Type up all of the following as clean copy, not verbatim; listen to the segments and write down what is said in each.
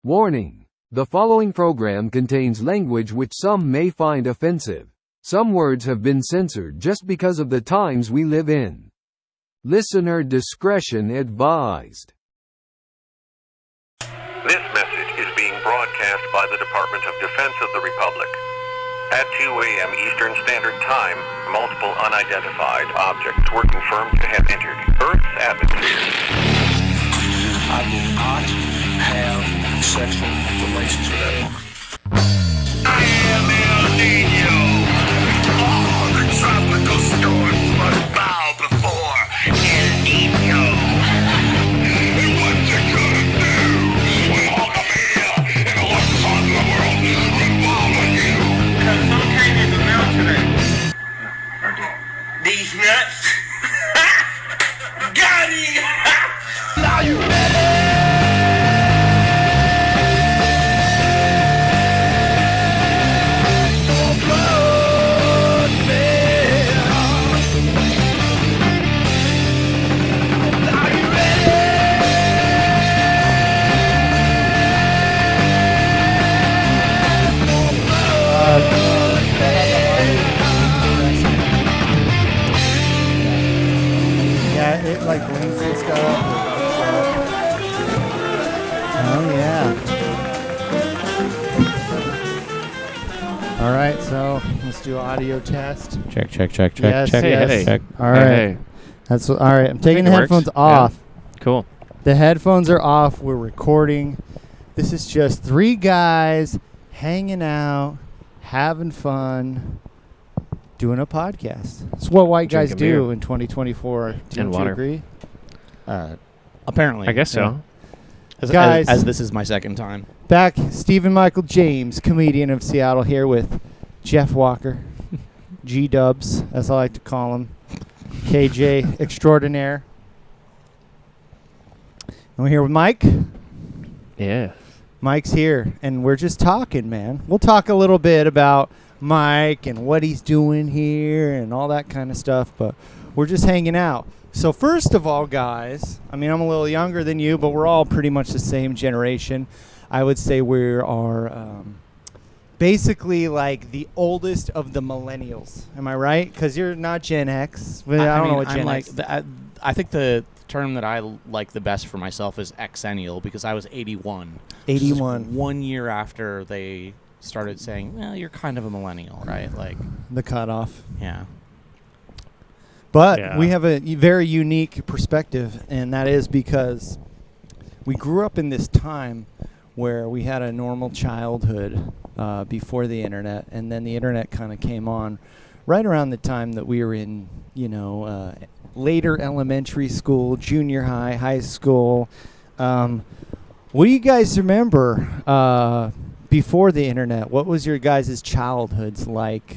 Warning: the following program contains language which some may find offensive. Some words have been censored just because of the times we live in. Listener discretion advised. This message is being broadcast by the Department of Defense of the Republic. At 2 a.m. Eastern Standard Time, multiple unidentified objects were confirmed to have entered Earth's atmosphere. I will not have sexual relations with that woman. I am El Nino. All the tropical storms must bow before El Nino. And what you gonna do when all the media in all parts of the world revolve on you? Because some came in the mail today. Yeah, I did. These nuts? Got him! Now you ready? Yeah, it like blinks and stuff. Oh yeah. All right, so let's do audio test. Check. Yes, check. yes. Check. All right. Hey. That's all right. I'm taking the it headphones works. off. Yeah. Cool. The headphones are off. We're recording. This is just three guys hanging out, having fun, doing a podcast. It's what white guys Drinking do beer. in 2024. Do And you water. agree? Apparently. I guess so. Guys. As this is my second time. Back, Stephen Michael James, comedian of Seattle, here with Geoff Walker, G-Dubs, as I like to call him, KJ extraordinaire. And we're here with Mike. Yeah. Mike's here, and we're just talking, man. We'll talk a little bit about Mike and what he's doing here and all that kind of stuff, but we're just hanging out. So first of all, guys, I mean, I'm a little younger than you, but we're all pretty much the same generation. I would say we are basically like the oldest of the millennials. Am I right? Because you're not Gen X. But I don't know what Gen X. I think the term that I like the best for myself is Xennial because I was 81. 81. 1 year after they started saying, well, you're kind of a millennial, right? Like, The cutoff. yeah. But Yeah. we have a very unique perspective, and that is because we grew up in this time where we had a normal childhood before the internet, and then the internet kind of came on right around the time that we were in, later elementary school, junior high, high school. What do you guys remember before the internet? What was your guys' childhoods like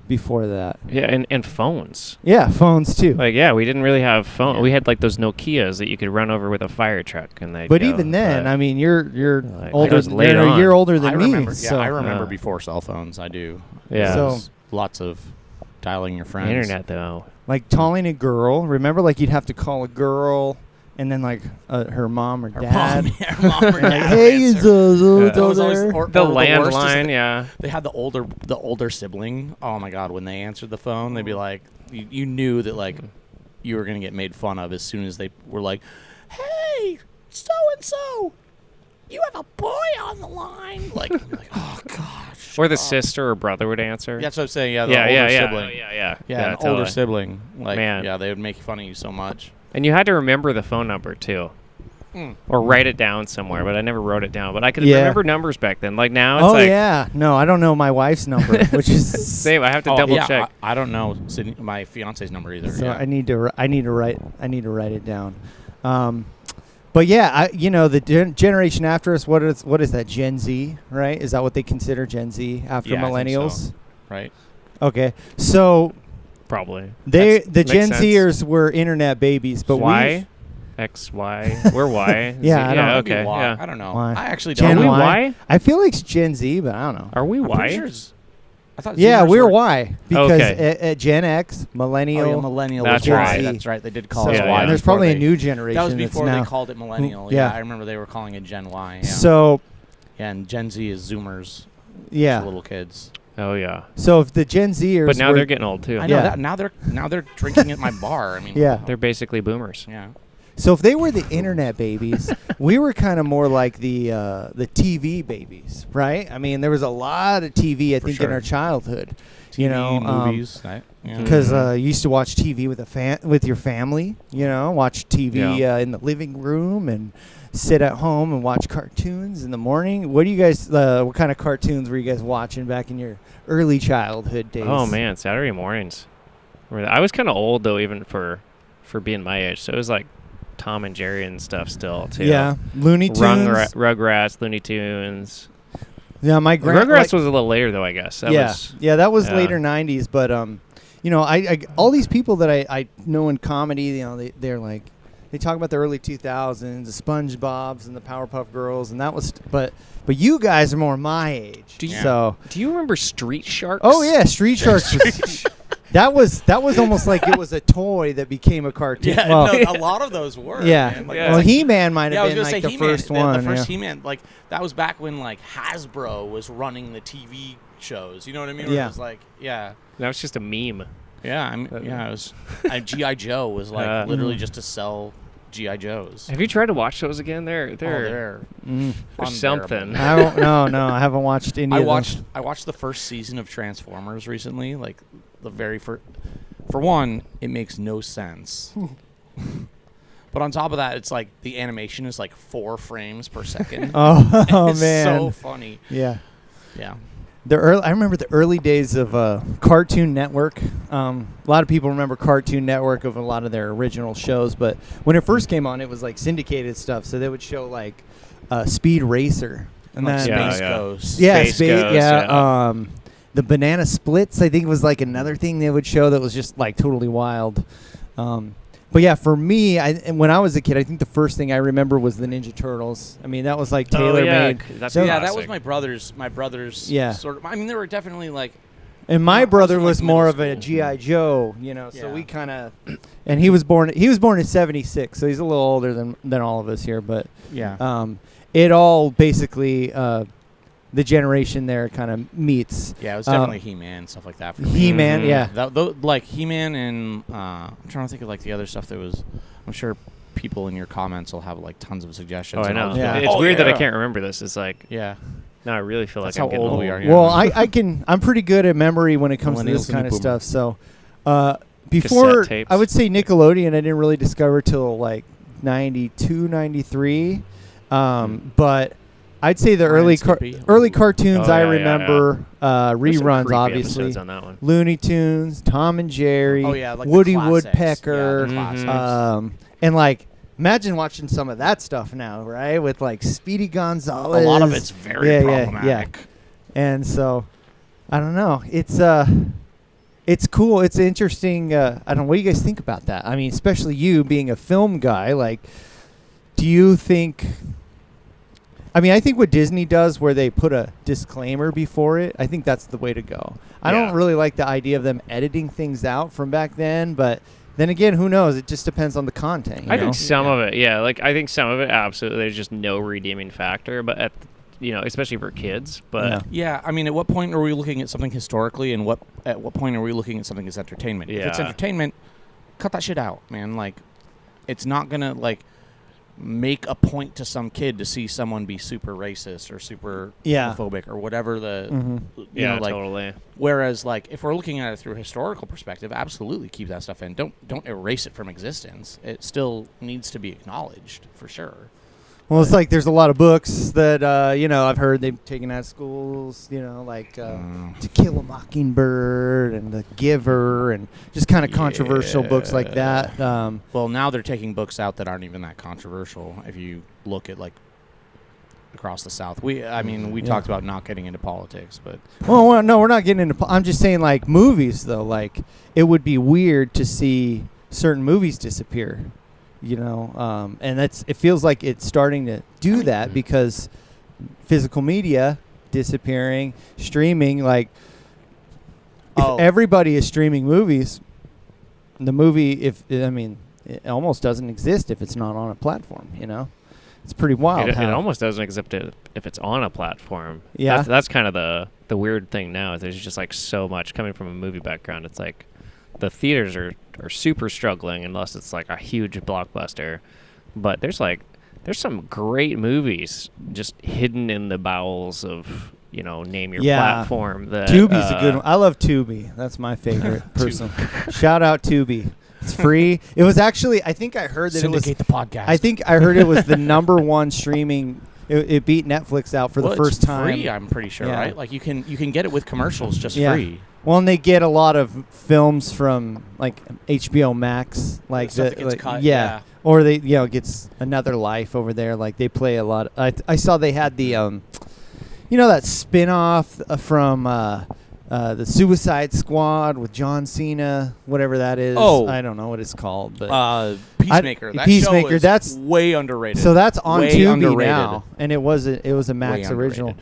before that? Yeah, and phones. Yeah, phones too. Like, yeah, we didn't really have phone. Yeah. We had like those Nokias that you could run over with a fire truck, and they. But even then, I mean, you're Like, older. I was later You're a on. year older than I me. remember, so I remember Yeah. before cell phones. I do. Yeah. So- There's lots of dialing your the friends. internet though. like calling a girl. Remember, like you'd have to call a girl, and then like her mom or Her dad. mom, her mom or And, like, dad hey, would it's answer. Yeah. That was always- there. or The worst is landline, that yeah. They had the older sibling. Oh my God! When they answered the phone, they'd be like, you knew that like you were gonna get made fun of as soon as they were like, "Hey, so and so, you have a boy on the line." Like, oh gosh. Or the sister or brother would answer. That's what I'm saying. Yeah, the yeah, older yeah, sibling. Oh, yeah. Yeah, an totally. older sibling. Like, Man. yeah, they would make fun of you so much. And you had to remember the phone number too. Or write it down somewhere, but I never wrote it down. But I could Yeah. remember numbers back then. Like now, it's Oh like yeah, no, I don't know my wife's number, which is same. I have to double yeah, check. I don't know my fiance's number either. So yeah. I need to write it down. But yeah, the generation after us. What is that? Gen Z, right? Is that what they consider Gen Z after Yeah, I think millennials? so. Right. Okay, so Probably. the makes Gen sense. Zers were internet babies, but Y, X, Y. We're Y. Yeah, I don't know. Maybe Okay. Y. Yeah. I don't know. Y. I actually Gen don't Are we know. Y? Y? I feel like it's Gen Z, but I don't know. Are we I'm pretty Y? sure I thought Yeah, Zoomers we're were Y because Okay. at Gen X, millennial. Oh, yeah, millennial. That's was Y. right. That's right. They did call So, us Yeah, Y. yeah. and there's before probably a they- new generation. That was that's before now. they called it millennial. Yeah. Yeah, I remember they were calling it Gen Y. Yeah. So yeah, and Gen Z is Zoomers. yeah. So little kids. Oh yeah. So if the Gen Zers, But now were, they're getting old too. I know Yeah. that now they're drinking at my bar. I mean, Yeah. They're basically boomers. yeah. So if they were the internet babies, we were kind of more like the TV babies, right? I mean, there was a lot of TV, I For think, in sure. our childhood. TV, you know, movies. Right? Yeah. because Mhm. you used to watch TV with your family. You know, watch TV Yeah. in the living room and sit at home and watch cartoons in the morning. What do you guys? What kind of cartoons were you guys watching back in your early childhood days? Oh man, Saturday mornings. I was kind of old though, even for being my age. So it was like Tom and Jerry and stuff still too. Yeah, Looney Tunes. Rugrats, Looney Tunes. Yeah, my Rugrats was a little later though, I guess. That was, that was yeah. later '90s. But you know, I all these people that I know in comedy, you know, they're like, they talk about the early 2000s, the SpongeBob's and the Powerpuff Girls, and that was. But you guys are more my age. Do you- So Do you remember Street Sharks? oh yeah, Street Sharks. That was almost like it was a toy that became a cartoon. Yeah, Well, no, a lot of those were. yeah. Man. Like, Yeah. Well, like- He-Man might yeah, I have was been gonna like say the He-Man. first one. The first yeah. He-Man, like that was back when like Hasbro was running the TV shows. You know what I mean? Where Yeah. It was like, yeah, That was just a meme. yeah. It was. GI Joe was like literally just to sell GI Joes. Have you tried to watch those again? They're They're Mm. something. I don't. No, I haven't watched any. I of watched those. I watched the first season of Transformers recently, like the very first. For one, it makes no sense. But on top of that, it's like the animation is like 4 frames per second. Oh It's man. so funny. Yeah. Yeah. I remember the early days of Cartoon Network. A lot of people remember Cartoon Network of a lot of their original shows, but when it first came on, it was like syndicated stuff. So they would show like Speed Racer, and Like then Space Yeah. Ghost. yeah, Space Ghost, yeah. The Banana Splits, I think, was like another thing they would show that was just like totally wild. But yeah, for me, and when I was a kid, I think the first thing I remember was the Ninja Turtles. I mean, that was like tailor made. That's So- Yeah, that classic. was my brother's. Yeah. Sort of. I mean, there were definitely like. And my I was brother in, was like, more middle of a school. GI Joe, you know. So Yeah. we kind of, and he was born in '76, so he's a little older than all of us here. But Yeah. it all basically the generation there kind of meets. Yeah, it was definitely He-Man and stuff like that. For me. He-Man, Mhm. yeah. Like He-Man and I'm trying to think of like the other stuff that was. I'm sure people in your comments will have like tons of suggestions. Oh, I and I'll know. just be Yeah. like, It's "Oh, weird that I yeah." can't remember this. It's like Yeah. now I really feel That's like I'm how getting old we old. are. Yeah. Well, I'm pretty good at memory when it comes to this Millennials and kind of the stuff. So before, Cassette tapes. I would say Nickelodeon, I didn't really discover till like 92, 93. But I'd say the Ren early and Stimpy. early cartoons Oh, I yeah, yeah, remember There's some reruns, creepy obviously. episodes on that one. Looney Tunes, Tom and Jerry, Oh yeah, like the Woody classics. Woodpecker, Yeah, the Mhm. classics. and like imagine watching some of that stuff now, right? With like Speedy A Gonzalez. lot of it's very Yeah, problematic. And so, I don't know. It's cool. It's interesting. I don't know. What do you guys think about that? I mean, especially you being a film guy. Like, do you think? I mean, I think what Disney does, where they put a disclaimer before it, I think that's the way to go. I don't Yeah. really like the idea of them editing things out from back then, but then again, who knows? It just depends on the content. You I know? think some of it, yeah. Like I think some of it, absolutely. There's just no redeeming factor, but especially for kids. But Yeah. Yeah, I mean, at what point are we looking at something historically, and at what point are we looking at something as entertainment? If it's Yeah. entertainment, cut that shit out, man. Like, it's not gonna like make a point to some kid to see someone be super racist or super Yeah. homophobic or whatever the Mhm. you yeah, know, like. totally. Whereas, like, if we're looking at it through a historical perspective, absolutely keep that stuff in. Don't erase it from existence. It still needs to be acknowledged for sure. Well, it's like there's a lot of books that I've heard they've taken out of schools. Like To Kill a Mockingbird and The Giver, and just kind of controversial books like that. Well, now they're taking books out that aren't even that controversial. If you look at like across the South, we talked about not getting into politics, but Well, no, we're not getting into. I'm just saying, like movies, though. Like it would be weird to see certain movies disappear. And it feels like it's starting to do that because physical media disappearing, streaming. Like everybody is streaming movies, the movie, it almost doesn't exist if it's not on a platform, you know? It's pretty wild. It almost doesn't exist if it's on a platform. Yeah. That's kind of the weird thing now. Is there's just like so much coming from a movie background. It's like the theaters are super struggling unless it's like a huge blockbuster. But there's some great movies just hidden in the bowels of, name your platform. Tubi's a good one. I love Tubi. That's my favorite personally. Shout out Tubi. It's free. It was actually, I think I heard that Syndicate the podcast. I think I heard it was the number one streaming. It beat Netflix out for the first time. Free, I'm pretty sure, right? Like you can get it with commercials just free. Well, and they get a lot of films from like HBO Max, like stuff that gets cut, or they gets another life over there. Like they play a lot. I saw they had the that spin-off from the Suicide Squad with John Cena, whatever that is. Oh. I don't know what it's called, but Peacemaker. Peacemaker. Show is that's way underrated. So that's on way Tubi underrated. now, and it was a Max Way original.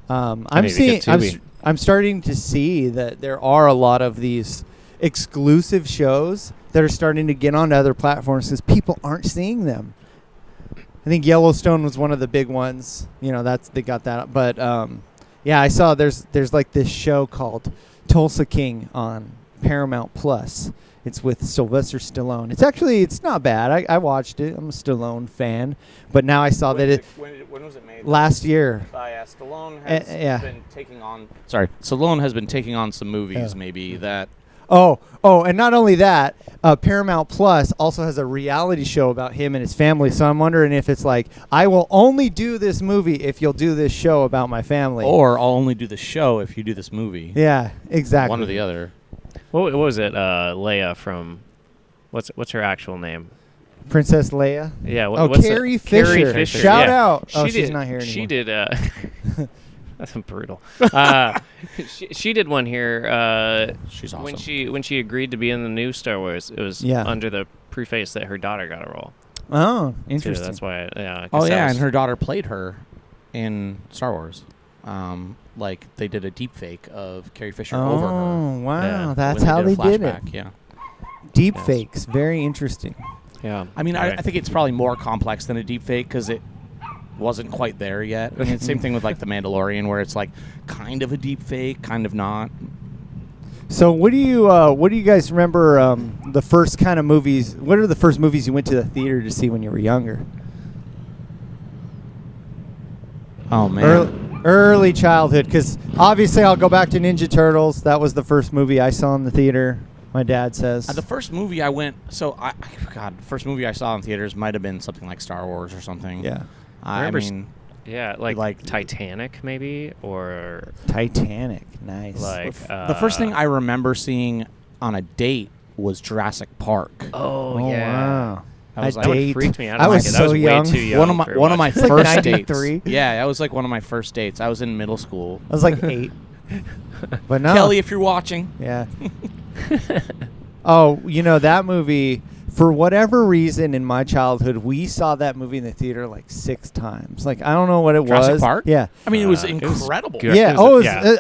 underrated. I'm starting to see that there are a lot of these exclusive shows that are starting to get onto other platforms because people aren't seeing them. I think Yellowstone was one of the big ones. They got that. But I saw there's like this show called Tulsa King on Paramount Plus. It's with Sylvester Stallone. It's not bad. I watched it. I'm a Stallone fan. But now I saw that when was it made? Last year. Stallone has been taking on. Sorry, Stallone has been taking on some movies. Maybe that. Oh, and not only that, Paramount Plus also has a reality show about him and his family. So I'm wondering if it's like, I will only do this movie if you'll do this show about my family. Or I'll only do the show if you do this movie. Yeah, exactly. One or the other. What was it? Leia from what's her actual name? Princess Leia. Yeah. What's Carrie Fisher. Carrie Fisher. Shout out. She's not here anymore. She did. That's brutal. She did one here. She's awesome. When she agreed to be in the new Star Wars, it was under the preface that her daughter got a role. Oh, interesting. So that's why. And her daughter played her in Star Wars. Like they did a deep fake of Carrie Fisher over her. Oh, wow. Yeah. That's how they did it. Yeah. Deep fakes. Very interesting. Yeah. I mean, I think it's probably more complex than a deep fake because it wasn't quite there yet. I mean, same thing with like The Mandalorian, where it's like kind of a deep fake, kind of not. So what do you guys remember the first kind of movies? What are the first movies you went to the theater to see when you were younger? Oh man. Early childhood, because obviously I'll go back to Ninja Turtles. That was the first movie I saw in the theater. My dad says. The first movie I went, the first movie I saw in theaters might have been something like Star Wars or something. Yeah. I mean, yeah, like Titanic maybe, or Titanic. Nice. Like the first thing I remember seeing on a date was Jurassic Park. Oh yeah. Wow. That would freak me out. I was so young. Way too young. One of my like first 93. dates. Yeah, that was like one of my first dates. I was in middle school. I was like 8. But no. Kelly, if you're watching. Yeah. Oh, that movie, for whatever reason in my childhood, we saw that movie in the theater like 6 times. Like, I don't know what it Jurassic was. Park? Yeah. I mean, it was incredible. good. Yeah.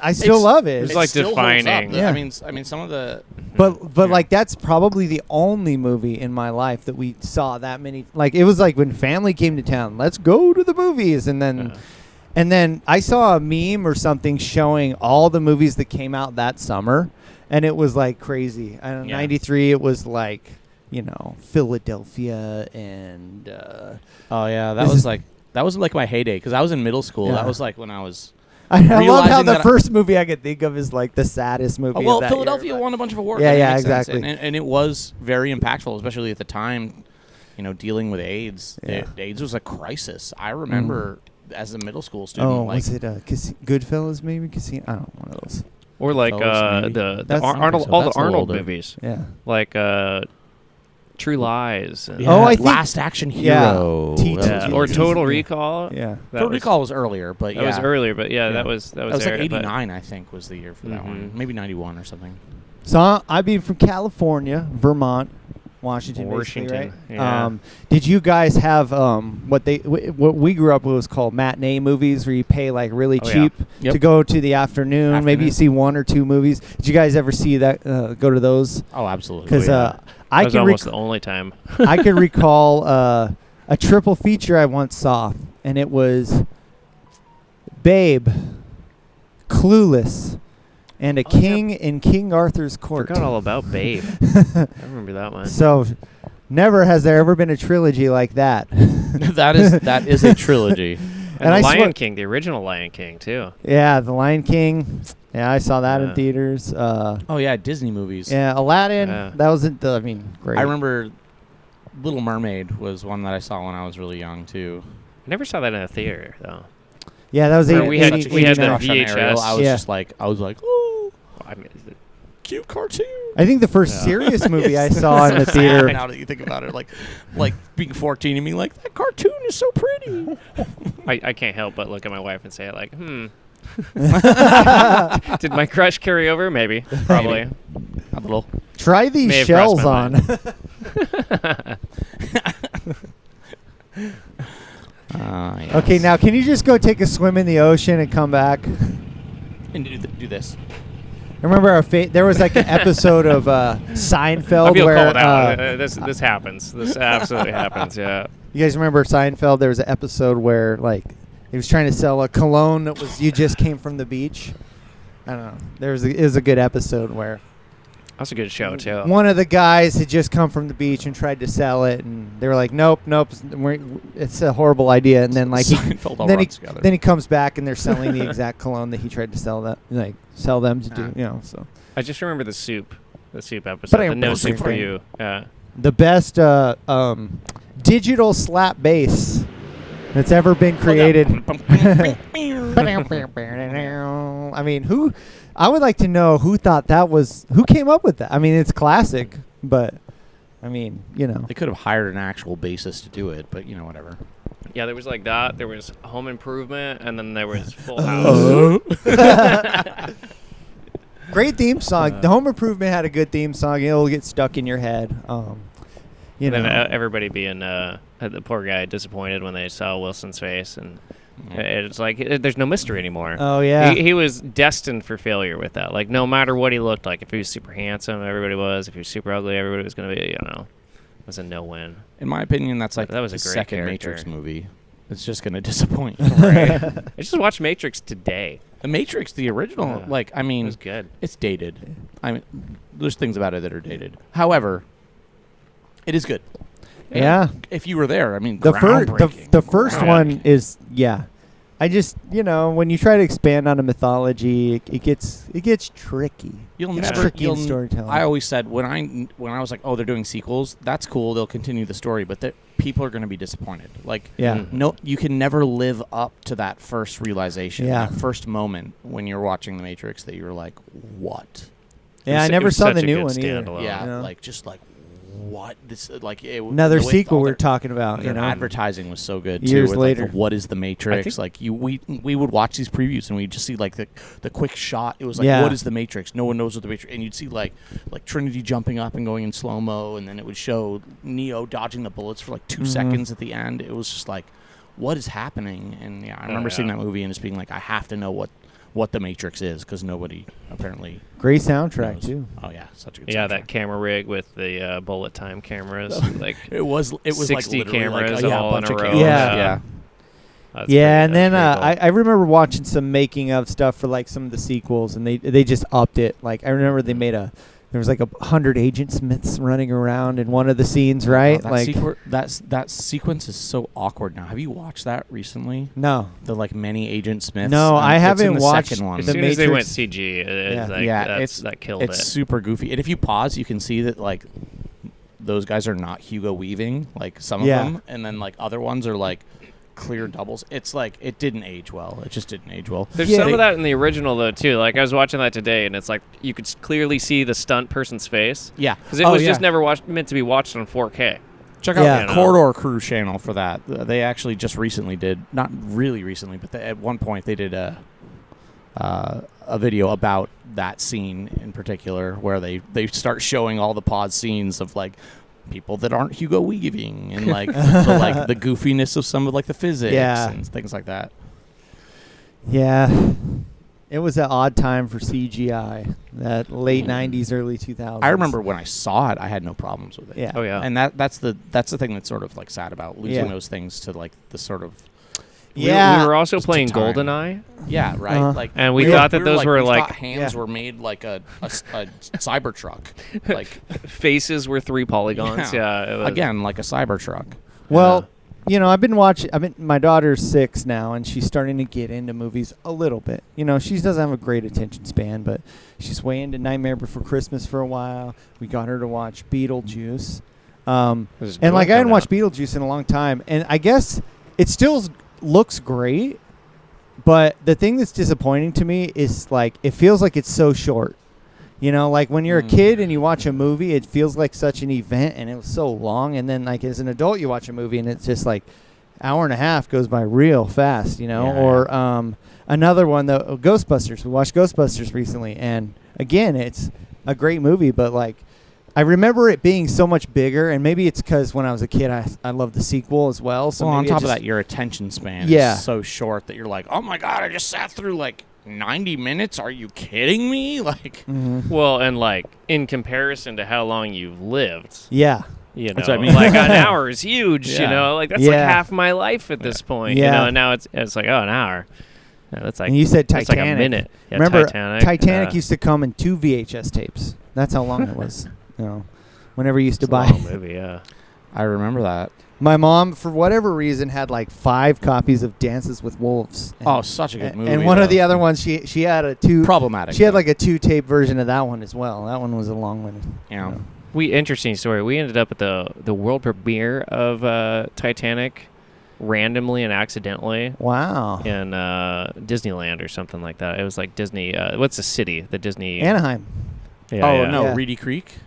I still love it. It's like still defining. holds up. Yeah. I mean, some of the. But like that's probably the only movie in my life that we saw that many. Like it was like when family came to town, let's go to the movies, and then I saw a meme or something showing all the movies that came out that summer, and it was like crazy. I don't know, 93. It was like Philadelphia and. Oh yeah, that was like my heyday because I was in middle school. Yeah. That was like when I was. I love how realizing the that first movie I could think of is like the saddest movie. Well, of that Philadelphia year, won a bunch of awards. Yeah, I mean, yeah, it makes sense. exactly. And it was very impactful, especially at the time. Dealing with AIDS. Yeah. AIDS was a crisis. I remember as a middle school student. Oh, was it Goodfellas? Maybe Casino. I don't know, one of those. Or like Fellas, the Arnold, all the That's a little Arnold older. movies, Yeah. like True Lies. And Oh, I think- Last Action Hero. T- That or was- Total Recall. Yeah. Total Recall was earlier, but That was earlier, but that was That was there, like but- '89, I think, was the year for that one. Maybe '91 or something. So I've been from California, Vermont, Washington, basically, right? Yeah. Did you guys have what we grew up with was called matinee movies, where you pay like really cheap Yep. to go to the afternoon? Maybe you see 1 or 2 movies. Did you guys ever see that? Go to those? Oh, absolutely. Because that was almost the only time. I can recall a triple feature I once saw, and it was Babe, Clueless, and a king in King Arthur's court. Forgot all about Babe. I remember that one. So, never has there ever been a trilogy like that. that is a trilogy. And I the Lion swear- King, the original Lion King, too. Yeah, The Lion King. Yeah, I saw that in theaters. Oh yeah, Disney movies. Yeah, Aladdin. Yeah. That wasn't great. I remember Little Mermaid was one that I saw when I was really young too. I never saw that in a theater, though. Yeah, that was Or 80, we had 80, the 89. Crush on VHS. Ariel. I was Yeah. like, oh, I mean, cute cartoon. I think the first serious movie I saw in the Sad theater. now that you think about it, like being 14 and being like, that cartoon is so pretty. I can't help but look at my wife and say, like, Did my crush carry over? Maybe. Probably. A little. Try these May have shells crossed my on. Yes. Okay, now can you just go take a swim in the ocean and come back? And do this. I remember there was like an episode of Seinfeld I feel where called out. This happens. This absolutely happens. Yeah. you guys remember Seinfeld? There was an episode where like he was trying to sell a cologne that was you just came from the beach. I don't know. It was a good episode where That's a good show too. one of the guys had just come from the beach and tried to sell it, and they were like, "Nope, it's a horrible idea." And then like Seinfeld all runs together. then he comes back and they're selling the exact cologne that he tried to sell them to do. So I just remember the soup episode. But I The no remember soup for everything. you. Yeah. the best digital slap bass that's ever been created. I mean, I would like to know who came up with that. I mean, it's classic, but I mean, They could have hired an actual bassist to do it, but whatever. Yeah, there was like that. There was Home Improvement, and then there was Full House. Great theme song. The Home Improvement had a good theme song. It'll get stuck in your head. And then everybody being the poor guy disappointed when they saw Wilson's face, and it's like there's no mystery anymore. Oh yeah. He was destined for failure with that. Like no matter what he looked like, if he was super handsome, everybody was. If he was super ugly, everybody was gonna be. It was a no-win. In my opinion, that's like That was a the great second character. Matrix movie. It's just going to disappoint. Right. I just watched Matrix today. The Matrix, the original, Yeah. it was good. It's dated. I mean, there's things about it that are dated. However, it is good. Yeah. If you were there, I mean, The first groundbreaking. the first one is I just when you try to expand on a mythology, it gets tricky. You'll It's never. tricky in storytelling. I always said when I was like, oh, they're doing sequels. That's cool. They'll continue the story, but people are going to be disappointed. Like, Yeah. no, you can never live up to that first realization, Yeah. that first moment when you're watching The Matrix that you're like, what? Yeah, I It never was saw such the a new good one either. standalone. Yeah, Yeah. like just like what this like Another the way sequel all we're their- talking about. Their advertising was so good Years too. with, later. like, the what is the Matrix? Like we would watch these previews and we'd just see like the quick shot. It was like Yeah. what is the Matrix? No one knows what the Matrix. And you'd see like Trinity jumping up and going in slow mo, and then it would show Neo dodging the bullets for like 2 seconds at the end. It was just like, what is happening? And I remember seeing that movie and just being like, I have to know what the Matrix is because nobody apparently Great soundtrack knows. too. Oh yeah, such a good Yeah, soundtrack. that camera rig with the bullet time cameras, like It was 60 like literally cameras like, all a bunch in a of row. cameras. Yeah. yeah. that's Yeah, and pretty- then that's pretty cool. I remember watching some making of stuff for like some of the sequels, and they just upped it. Like I remember they made there was like 100 Agent Smiths running around in one of the scenes, right? That sequence is so awkward now. Have you watched that recently? No, The like many Agent Smiths. No, I It's in haven't the watched second one. as The soon as they went Matrix- CG, Yeah. that killed it's it. super goofy. And if you pause, you can see that like those guys are not Hugo Weaving, like some of Yeah. them, and then like other ones are like clear doubles. It's like it didn't age well. It just didn't age well. There's Yeah. some of that in the original though too. Like I was watching that today, and it's like you could clearly see the stunt person's face. Yeah, Because it was just never meant to be watched on 4K. Check out Yeah. the Corridor Crew channel for that. They actually just recently did, not really recently, but at one point they did a video about that scene in particular where they start showing all the pause scenes of like people that aren't Hugo Weaving and like the goofiness of some of like the physics and things like that. Yeah. It was an odd time for CGI, that late 90s, early 2000s. I remember when I saw it, I had no problems with it. Yeah. Oh yeah. And that's the thing that's sort of like sad about losing those things to like the sort of We were also playing time. GoldenEye. Yeah, right. Like, and we thought that those were we like thought hands were made like a Cybertruck. Like faces were 3 polygons. Yeah. It was, again, like a Cybertruck. Well, you know, my daughter's 6 now, and she's starting to get into movies a little bit. You know, she doesn't have a great attention span, but she's way into Nightmare Before Christmas for a while. We got her to watch Beetlejuice. And like I hadn't watched Beetlejuice in a long time, and I guess it still looks great, but the thing that's disappointing to me is like it feels like it's so short. You know, like when you're a kid and you watch a movie, it feels like such an event, and it was so long. And then like as an adult, you watch a movie and it's just like hour and a half goes by real fast, you know. Or another one, Ghostbusters. We watched Ghostbusters recently, and again, it's a great movie, but like I remember it being so much bigger, and maybe it's because when I was a kid, I loved the sequel as well. So on top of that, your attention span is so short that you're like, oh my God, I just sat through like 90 minutes? Are you kidding me? Like, well, and like in comparison to how long you've lived. Yeah. You know, that's what I mean. Like an hour is huge, you know, like that's like half my life at this point, you know, and now it's like, oh, an hour. Yeah, that's like, and you said Titanic. That's like a minute. Yeah, remember, Titanic used to come in 2 VHS tapes. That's how long it was. You know, whenever you used to buy a long movie, yeah. I remember that. My mom, for whatever reason, had like 5 copies of Dances with Wolves. And, such a good movie. And one of the other ones, she had a 2 problematic. She had like a 2-tape version of that one as well. That one was a long one. Yeah. Interesting story. We ended up at the world premiere of Titanic randomly and accidentally. Wow. In Disneyland or something like that. It was like Disney. What's the city? The Disney. Anaheim. Yeah, Reedy Creek.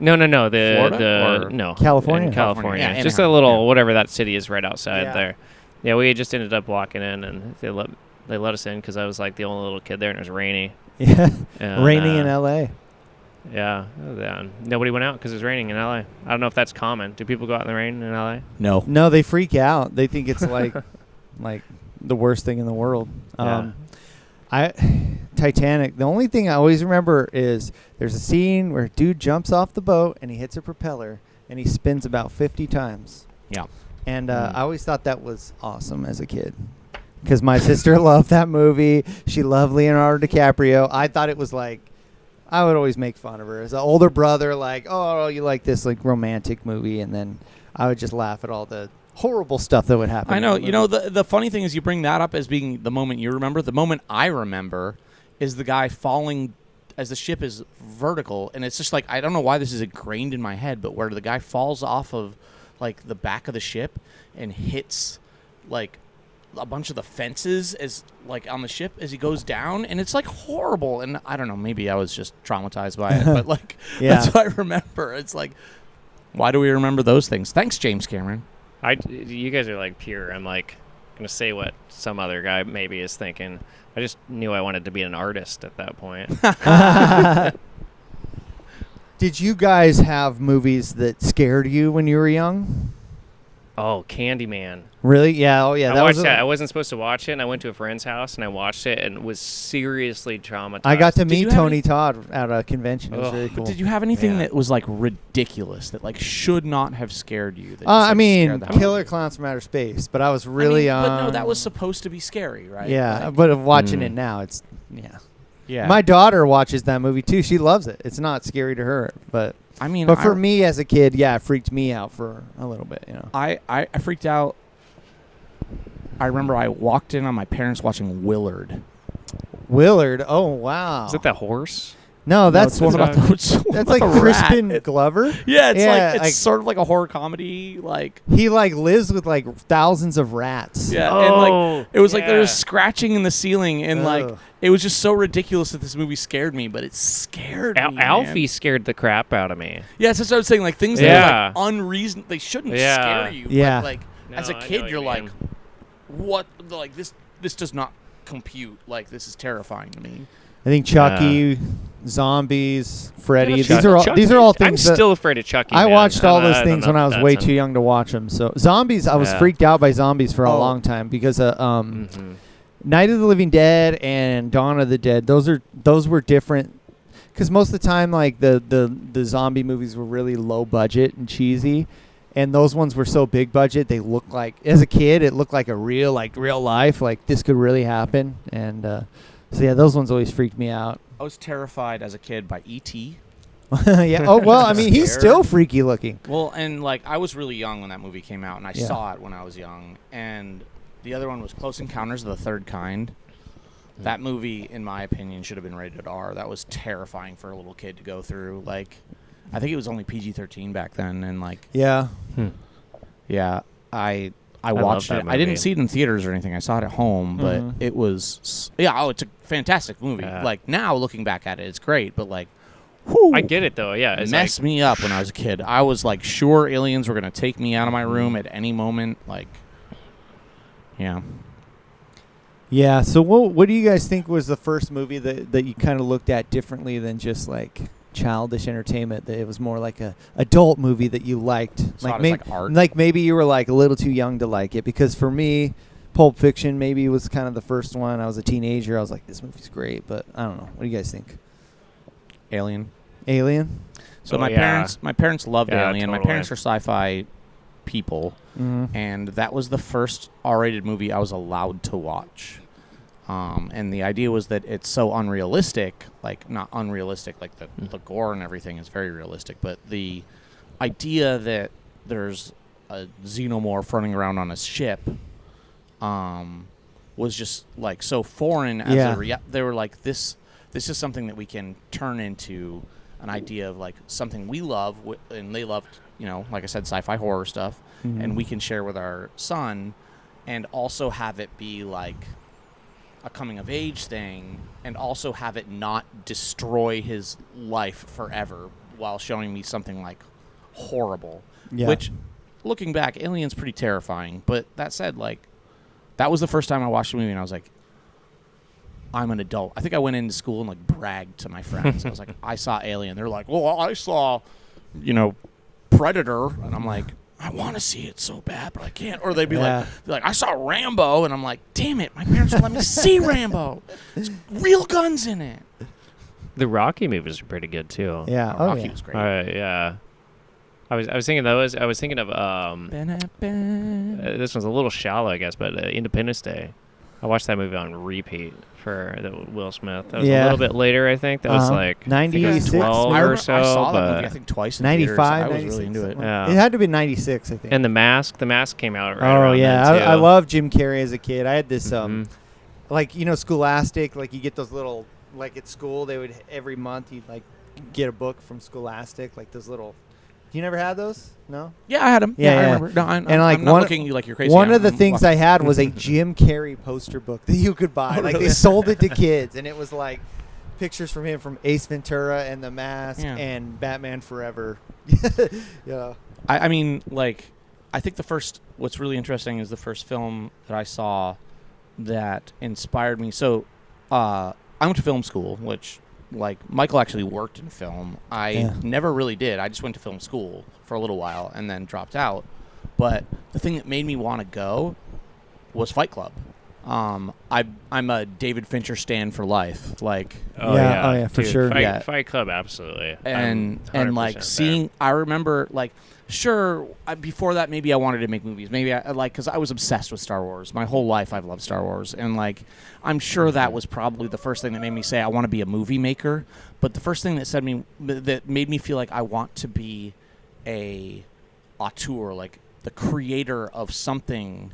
No. No. California. In California. Yeah, just a little whatever that city is right outside there. Yeah, we just ended up walking in, and they let us in because I was like the only little kid there, and it was rainy. Yeah, and, raining in L.A. Yeah, nobody went out because it was raining in L.A. I don't know if that's common. Do people go out in the rain in L.A.? No, they freak out. They think it's like like the worst thing in the world. Titanic, the only thing I always remember is there's a scene where a dude jumps off the boat and he hits a propeller and he spins about 50 times. Yeah. And I always thought that was awesome as a kid because my sister loved that movie. She loved Leonardo DiCaprio. I thought it was like, I would always make fun of her as an older brother, like, oh, you like this like romantic movie, and then I would just laugh at all the horrible stuff that would happen. I know. You know, the funny thing is you bring that up as being the moment you remember. The moment I remember is the guy falling as the ship is vertical, and it's just like, I don't know why this is ingrained in my head, but where the guy falls off of like the back of the ship and hits like a bunch of the fences as like on the ship as he goes down, and it's like horrible. And I don't know, maybe I was just traumatized by it, but like that's what I remember. It's like, why do we remember those things? Thanks, James Cameron. You guys are like pure. I'm like gonna say what some other guy maybe is thinking. I just knew I wanted to be an artist at that point. Did you guys have movies that scared you when you were young? Oh, Candyman. Really? Yeah. Oh, yeah. I watched that. I wasn't supposed to watch it, and I went to a friend's house, and I watched it, and was seriously traumatized. I got to meet Tony Todd at a convention. It was very cool. But did you have anything that was, like, ridiculous, that, like, should not have scared you? That just, I mean, Killer Clowns from Outer Space, but I was really young. But no, that was supposed to be scary, right? Yeah, like, but watching it now, it's, Yeah. My daughter watches that movie, too. She loves it. It's not scary to her, but... I mean, but for me as a kid, it freaked me out for a little bit. You know, I freaked out. I remember I walked in on my parents watching Willard. Willard, oh wow! Is it that horse? No, that's one about that's like Crispin Glover. Yeah, it's like sort of like a horror comedy. Like he like lives with like thousands of rats. Yeah, and like it was like there was scratching in the ceiling, and like it was just so ridiculous that this movie scared me. But it scared me. Alfie scared the crap out of me. Yeah, that's what I was saying. Like things that are like unreasonable, they shouldn't scare you. Yeah, but like as a kid, you're like, what? Like this does not compute. Like this is terrifying to me. I think Chucky, zombies, Freddy. Yeah, These are all Chucky. these are all things. I'm that still afraid of Chucky. I man. watched all those I don't things know when I was if way that's too young to watch them. So zombies, I was freaked out by zombies for a long time because Night of the Living Dead and Dawn of the Dead. Those were different because most of the time, like the zombie movies were really low budget and cheesy, and those ones were so big budget. They looked like, as a kid, it looked like real life, like this could really happen. And so yeah, those ones always freaked me out. I was terrified as a kid by E.T. Yeah. Oh well, I mean, he's still freaky looking. Well, and like I was really young when that movie came out, and I saw it when I was young. And the other one was Close Encounters of the Third Kind. That movie, in my opinion, should have been rated R. That was terrifying for a little kid to go through. Like, I think it was only PG-13 back then, and like, yeah, I watched it. I didn't see it in theaters or anything. I saw it at home, but it was it's a fantastic movie. Yeah. Like now, looking back at it, it's great. But like, whew, I get it though. Yeah, it it's messed me up when I was a kid. I was like, sure, aliens were gonna take me out of my room at any moment. Like, yeah. Yeah. So what do you guys think was the first movie that you kind of looked at differently than just like childish entertainment? That it was more like a adult movie that you liked, Like art. Like maybe you were like a little too young to like it. Because for me, Pulp Fiction maybe was kind of the first one. I was a teenager. I was like, this movie's great, but I don't know. What do you guys think? Alien. So Oh, my parents loved Yeah, Alien. My totally. parents are sci-fi people, and that was the first R-rated movie I was allowed to watch. And the idea was that it's so unrealistic, like not unrealistic, like the gore and everything is very realistic, but the idea that there's a xenomorph running around on a ship was just like so foreign as they were like, this is something that we can turn into an idea of like something we love, and they loved, like I said, sci-fi horror stuff, and we can share with our son, and also have it be like a coming of age thing, and also have it not destroy his life forever while showing me something like horrible. Which, looking back, Alien's pretty terrifying. But that said, like, that was the first time I watched the movie, and I was like, I'm an adult. I think I went into school and like bragged to my friends. I was like, I saw Alien. They're like, well, I saw, Predator, and I'm like, I want to see it so bad, but I can't. Or they'd be like, I saw Rambo, and I'm like, damn it, my parents won't let me see Rambo. There's real guns in it. The Rocky movies are pretty good too. Yeah. Rocky was great. Yeah. I was thinking those. I was thinking of this one's a little shallow, I guess, but Independence Day. I watched that movie on repeat for Will Smith. That was a little bit later, I think. That was like 96, 12 or so. I saw that but movie, I think, twice in 95, theaters. I was 96, really into it. Yeah. It had to be 96, I think. And The Mask came out right oh around yeah, then, too. I love Jim Carrey as a kid. I had this like Scholastic, like you get those little, like at school they would every month you'd like get a book from Scholastic, like those little. You never had those? No? Yeah, I had them. Yeah, I remember. No, I'm like not looking at you like you're crazy. One of the things I had was a Jim Carrey poster book that you could buy. Like they sold it to kids, and it was like pictures from him from Ace Ventura and The Mask and Batman Forever. Yeah. I mean, like, I think what's really interesting is the first film that I saw that inspired me. So I went to film school, which, like, Michael actually worked in film. I never really did. I just went to film school for a little while and then dropped out. But the thing that made me want to go was Fight Club. I'm a David Fincher stan for life. Like, for dude, sure. Fight Club, absolutely. And like seeing, I remember like, sure, before that maybe I wanted to make movies. Maybe I like, because I was obsessed with Star Wars. My whole life I've loved Star Wars, and like, I'm sure that was probably the first thing that made me say I want to be a movie maker. But the first thing that made me feel like I want to be a auteur, like the creator of something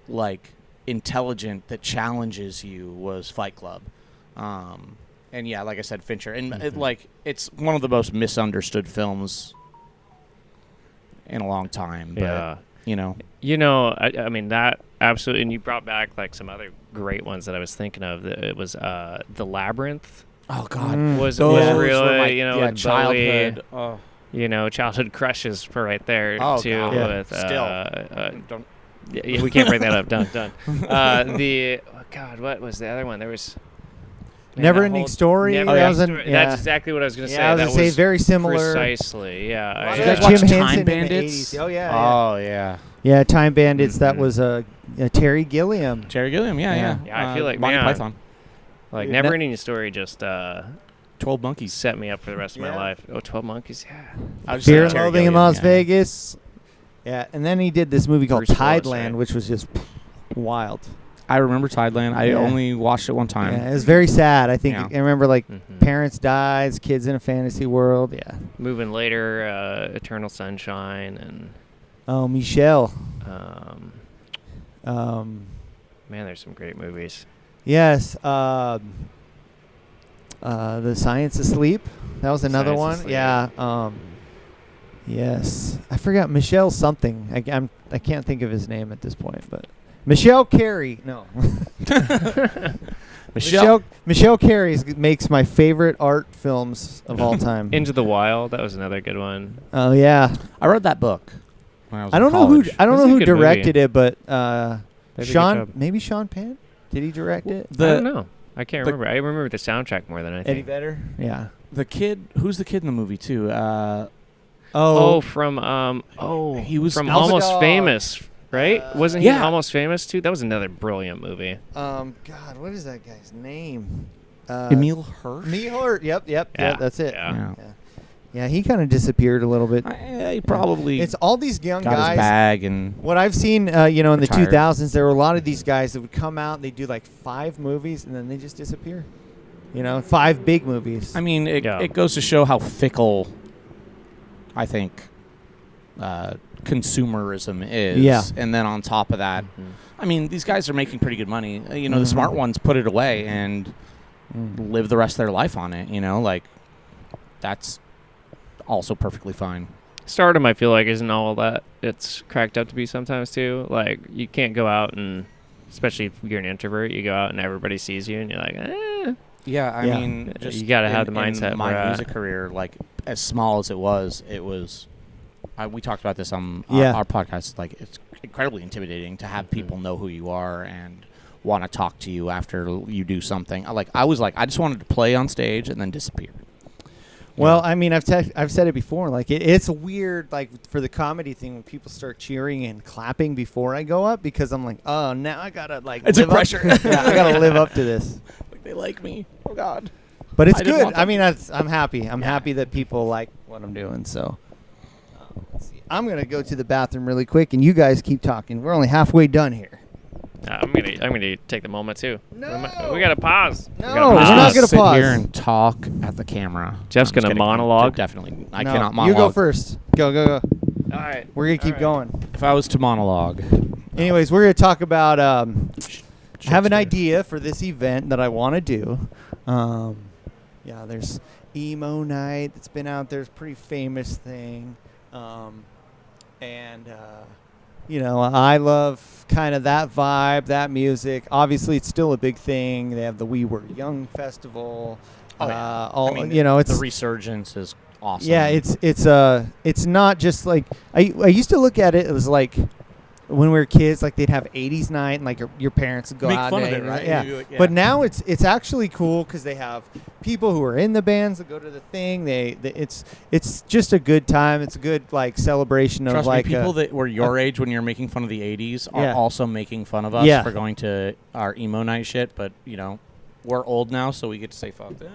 like intelligent that challenges you, was Fight Club. And yeah, like I said, Fincher, and it's one of the most misunderstood films in a long time. But, I mean, that absolutely, and you brought back like some other great ones that I was thinking of. It was The Labyrinth. Oh God, was those really were my childhood. Childhood crushes for right there too. God. With Don't. we can't bring that up. Done. What was the other one? There was Never Ending Story. Never that Ending was an- Story. yeah. That's exactly what I was going to say. Yeah, I was that gonna say very similar. Precisely, yeah. You Yeah, guys watch Jim Time Henson in the Bandits? 80s. Oh yeah. Oh yeah. Yeah, Time Bandits. That was Terry Gilliam. Jerry Gilliam. Yeah. Yeah, I feel like Monty man, Python. Like Dude, Never Ending Story just 12 Monkeys. set me up for the rest of my Yeah. life. Oh, 12 Monkeys, yeah. I was Fear just and Jerry Loathing in Gilliam, Las yeah. Vegas. Yeah, and then he did this movie called Bruce Willis, Tideland, right? which was just wild. I remember Tideland. I Yeah. only watched it one time. Yeah, it was very sad. I think Yeah. I remember like Mhm. parents dies, kids in a fantasy world. Yeah. Moving later, Eternal Sunshine, and Oh, Michelle. man, there's some great movies. Yes. The Science of Sleep. That was another Science of one. Sleep. Yeah. Yes. I forgot Michelle something. I can't think of his name at this point, but Michelle Carey. No. Michelle Carey makes my favorite art films of all time. Into the Wild, that was another good one. Oh yeah. I read that book when I was I in don't know who college. I don't That's know a who good directed movie. it, but They did a good Sean job. maybe Sean Penn. Did he direct it? I don't know. I can't the- remember. I remember the soundtrack more than anything. Eddie Vedder. Yeah. The kid, who's the kid in the movie too? Oh, from He was from Alpha Almost Dog. Famous, right? Wasn't he yeah. Almost Famous too? That was another brilliant movie. God, what is that guy's name? Emil Hirsch. Emil Hirsch. Yep. Yeah, That's it. yeah. Yeah, he kind of disappeared a little bit. He probably It's all these young got guys. his bag and What I've seen, in the Retired. 2000s, there were a lot of these guys that would come out and they do like 5 movies and then they just disappear. 5 big movies. I mean, it Yeah. goes to show how fickle I think consumerism is. Yeah. And then on top of that, I mean, these guys are making pretty good money. The smart ones put it away and live the rest of their life on it. Like that's also perfectly fine. Stardom, I feel like, isn't all that it's cracked up to be sometimes too. Like you can't go out and, especially if you're an introvert, you go out and everybody sees you and you're like, Yeah, I Yeah. mean, just You gotta have the in mindset my for music career, like as small as it was. We talked about this on Yeah. our podcast. Like, it's incredibly intimidating to have people know who you are and want to talk to you after you do something. I just wanted to play on stage and then disappear. Well, I mean, I've said it before. Like, it's weird, like, for the comedy thing when people start cheering and clapping before I go up because I'm like, oh, now I gotta like. It's a live up- pressure. Yeah, I gotta live up to this. Like they like me. Oh God. But it's I didn't good. want I them mean, I'm happy. I'm happy that people like what I'm doing. So, let's see. I'm gonna go to the bathroom really quick, and you guys keep talking. We're only halfway done here. I'm gonna take the moment too. No. We gotta pause. No, We gotta we're pause. not gonna sit pause. here and talk at the camera. Jeff's I'm just gonna kidding. monologue? Definitely, I No, cannot monologue. You go first. Go. All right. We're gonna keep going. If I was to monologue, Anyways, we're gonna talk about. I have an Shakespeare. idea for this event that I want to do. There's Emo Night that's been out there. It's a pretty famous thing. I love kind of that vibe, that music. Obviously, it's still a big thing. They have the We Were Young Festival. the resurgence is awesome. Yeah, it's not just like I used to look at it as like when we were kids, like they'd have 80s night and like your parents would go Make out fun and of it, right? Yeah. You'd be like, yeah. But now it's actually cool because they have people who are in the bands that go to the thing. It's just a good time. It's a good like celebration of Trust like me, people that were your age when you're making fun of the 80s are Yeah. also making fun of us Yeah. for going to our emo night shit, but, we're old now, so we get to say fuck that.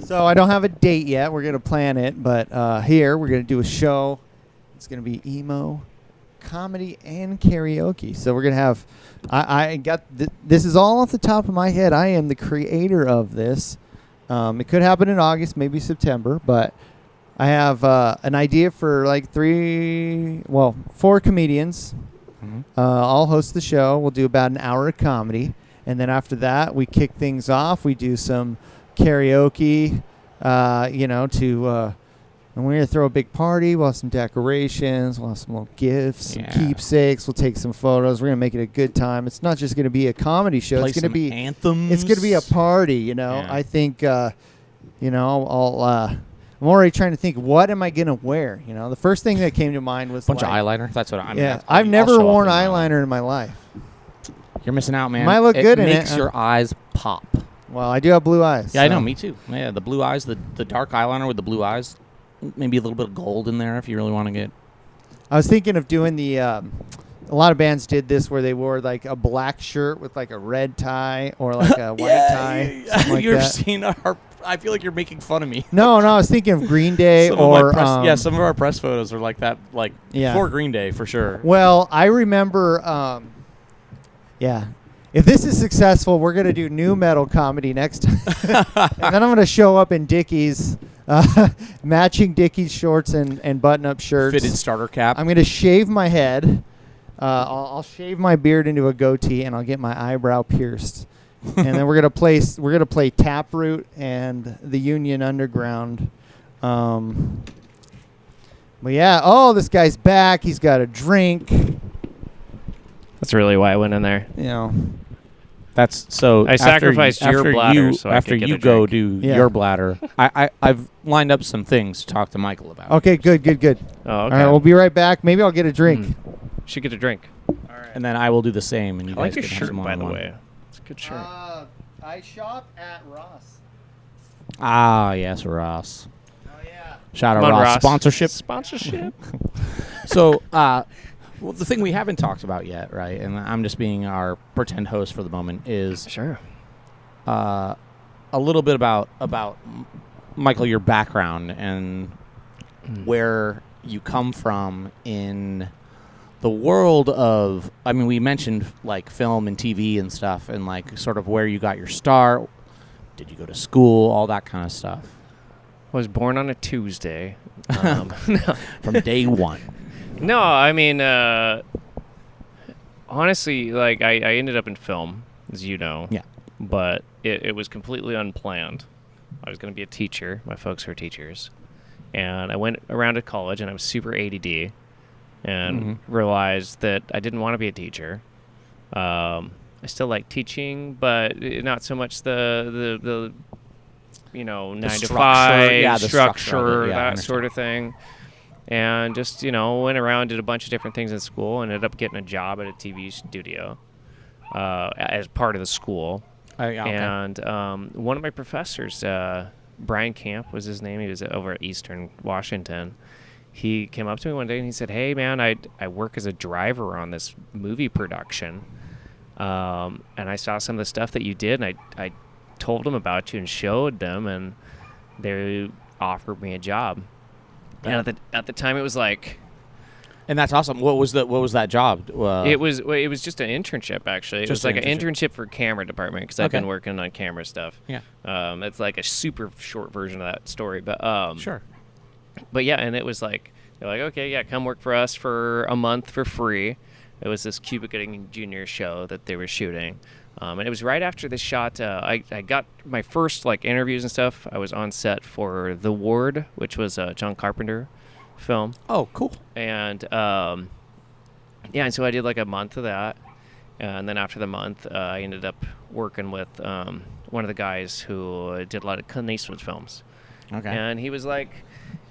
So I don't have a date yet. We're gonna plan it, but here we're gonna do a show. It's gonna be emo, comedy, and karaoke. So we're gonna have. I got this is all off the top of my head. I am the creator of this. It could happen in August, maybe September, but I have an idea for like 4 comedians. Mm-hmm. I'll host the show. We'll do about an hour of comedy, and then after that, we kick things off. We do some karaoke, and we're going to throw a big party. We'll have some decorations. We'll have some little gifts, some Yeah. keepsakes. We'll take some photos. We're going to make it a good time. It's not just going to be a comedy show. Play It's going to some be anthems. It's going to be a party, Yeah. I think, I'm already trying to think, what am I going to wear? The first thing that came to mind was bunch like, of eyeliner. That's what I mean. Yeah, that's- I've I'll never show up worn in eyeliner in my life. You're missing out, man. Might look good in it. Makes your eyes pop. Well, I do have blue eyes. Yeah, I know. so- Me too. Yeah, the blue eyes, the dark eyeliner with the blue eyes, maybe a little bit of gold in there if you really want to get. I was thinking of doing the. A lot of bands did this where they wore like a black shirt with like a red tie or like a white tie. something like You've that. seen our. I feel like you're making fun of me. No, I was thinking of Green Day Some of my or press, some of our press photos are like that, like Yeah. before Green Day for sure. Well, I remember. If this is successful, we're gonna do new metal comedy next time, and then I'm gonna show up in Dickies, matching Dickies shorts and button-up shirts. Fitted starter cap. I'm gonna shave my head. I'll shave my beard into a goatee, and I'll get my eyebrow pierced. And then we're gonna play Taproot and the Union Underground. But yeah, this guy's back. He's got a drink. That's really why I went in there. You know. That's so. I sacrificed your bladder so I after could get you a go drink. do Yeah. your bladder. I've lined up some things to talk to Michael about. Okay, good. Oh, okay. All right, we'll be right back. Maybe I'll get a drink. Should get a drink. And then I will do the same. And you I like guys your can have shirt, some by the one-on-one. way. It's a good shirt. I shop at Ross. Ah, yes, Ross. Oh yeah. Shout out Come on, Ross. Ross. Sponsorship. Sponsorship. So, well, the thing we haven't talked about yet, right? And I'm just being our pretend host for the moment. Is Sure. a little bit about Michael, your background and where you come from in the world of. I mean, we mentioned like film and TV and stuff, and like sort of where you got your start. Did you go to school? All that kind of stuff. I was born on a Tuesday. From day one. No, I mean, honestly, like I ended up in film, as you know. Yeah. But it was completely unplanned. I was going to be a teacher. My folks are teachers. And I went around to college, and I was super ADD and realized that I didn't want to be a teacher. I still like teaching, but not so much the 9 to structure, 5 yeah, the structure structure, of it, yeah, I that understand. sort of thing. And just, went around, did a bunch of different things in school, and ended up getting a job at a TV studio as part of the school. Yeah, okay. And one of my professors, Brian Camp was his name. He was over at Eastern Washington. He came up to me one day and he said, "Hey, man, I work as a driver on this movie production. And I saw some of the stuff that you did, and I told them about you and showed them, and they offered me a job." And at the time, it was like, And that's awesome. What was that job? it was just an internship, actually. It Just was like an an internship for camera department, because I've Okay. been working on camera stuff. Yeah. It's like a super short version of that story, but Sure. But yeah, and it was like, they're like, okay, yeah, come work for us for a month for free. It was this Cuba Gooding Jr. show that they were shooting. And it was right after this shot, I got my first like interviews and stuff. I was on set for The Ward, which was a John Carpenter film. Oh, cool. And and so I did like a month of that. And then after the month, I ended up working with one of the guys who did a lot of Clint Eastwood films. Okay. And he was like,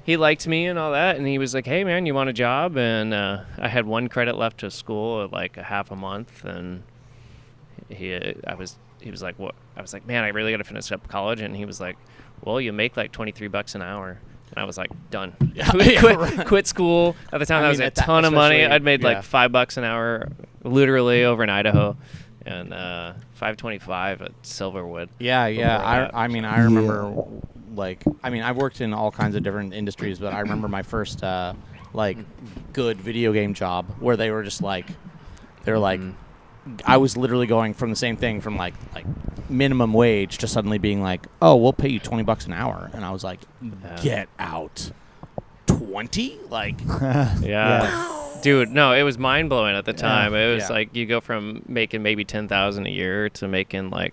he liked me and all that, and he was like, "Hey, man, you want a job?" And I had one credit left to school at like a half a month, and he was like, "What?" I was like, "Man, I really got to finish up college," and he was like, "Well, you make like $23 an hour." And I was like, done. Quit school. At the time, that was a ton of money. I'd made like $5 an hour, literally over in Idaho, and $5.25 at Silverwood. Yeah. that. I mean, I remember, I've worked in all kinds of different industries, but I remember my first, good video game job where they were just like, I was literally going from the same thing from like minimum wage to suddenly being like, "Oh, we'll pay you $20 an hour," and I was like, "Get out, 20? Like, Yeah. Dude, no, it was mind blowing at the time. It was Yeah. like you go from making maybe $10,000 a year to making like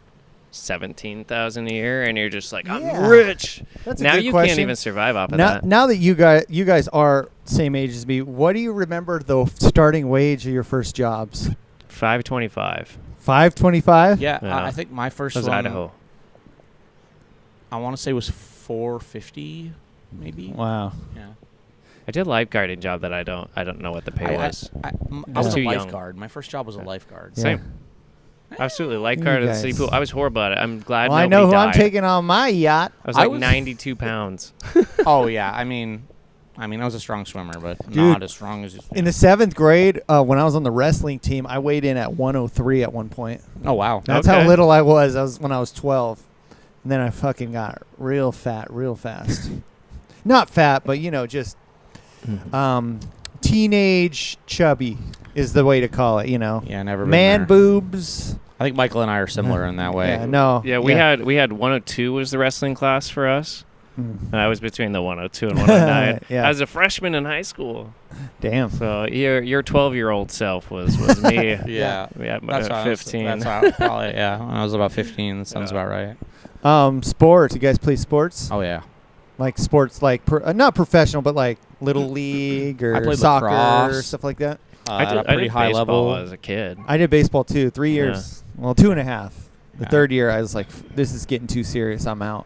$17,000 a year, and you're just like, I'm rich. That's a now good you question. can't even survive off of that. Now that you guys are same age as me, what do you remember the starting wage of your first jobs? $5.25. $5.25? yeah." Yeah. I think my first That was one, Idaho. I want to say was $4.50, maybe. Wow. Yeah. I did a lifeguarding job that I don't know what the pay was. I was was too a young. lifeguard. My first job was a lifeguard. Same. Absolutely. Lifeguard You at the city guys. pool. I was horrible at it. I'm glad Well, I nobody know who died. I'm taking on my yacht. I was I like was- 92 pounds. Oh yeah, I mean, I was a strong swimmer, but Dude, not as strong as you. In the 7th grade, when I was on the wrestling team, I weighed in at 103 at one point. Oh wow. That's Okay. how little I was when I was 12. And then I fucking got real fat real fast. Not fat, but, just teenage chubby is the way to call it, Yeah, never been Man there. boobs. I think Michael and I are similar in that way. Yeah, no. Yeah, we had 102 was the wrestling class for us. Mm. And I was between the 102 and 109. Yeah. I was a freshman in high school. Damn. So your 12-year-old self was me. Yeah. Yeah, That's at how 15. that's how probably when I was about 15. That sounds about right. Sports. You guys play sports? Oh yeah. Like sports, like not professional, but like little league I or played soccer or lacrosse. stuff like that. I did, At a pretty high baseball level. as a kid. I did baseball too, 3 years. Well, 2.5. The Yeah. 3rd year, I was like, "This is getting too serious. I'm out."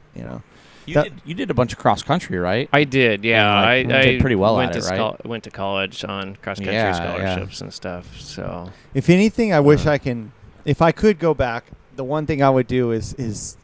You did a bunch of cross country, right? I did, yeah. And, I did pretty well went at to it, right? went to college on cross-country Yeah, scholarships and stuff. So If anything, I wish if I could go back, the one thing I would do is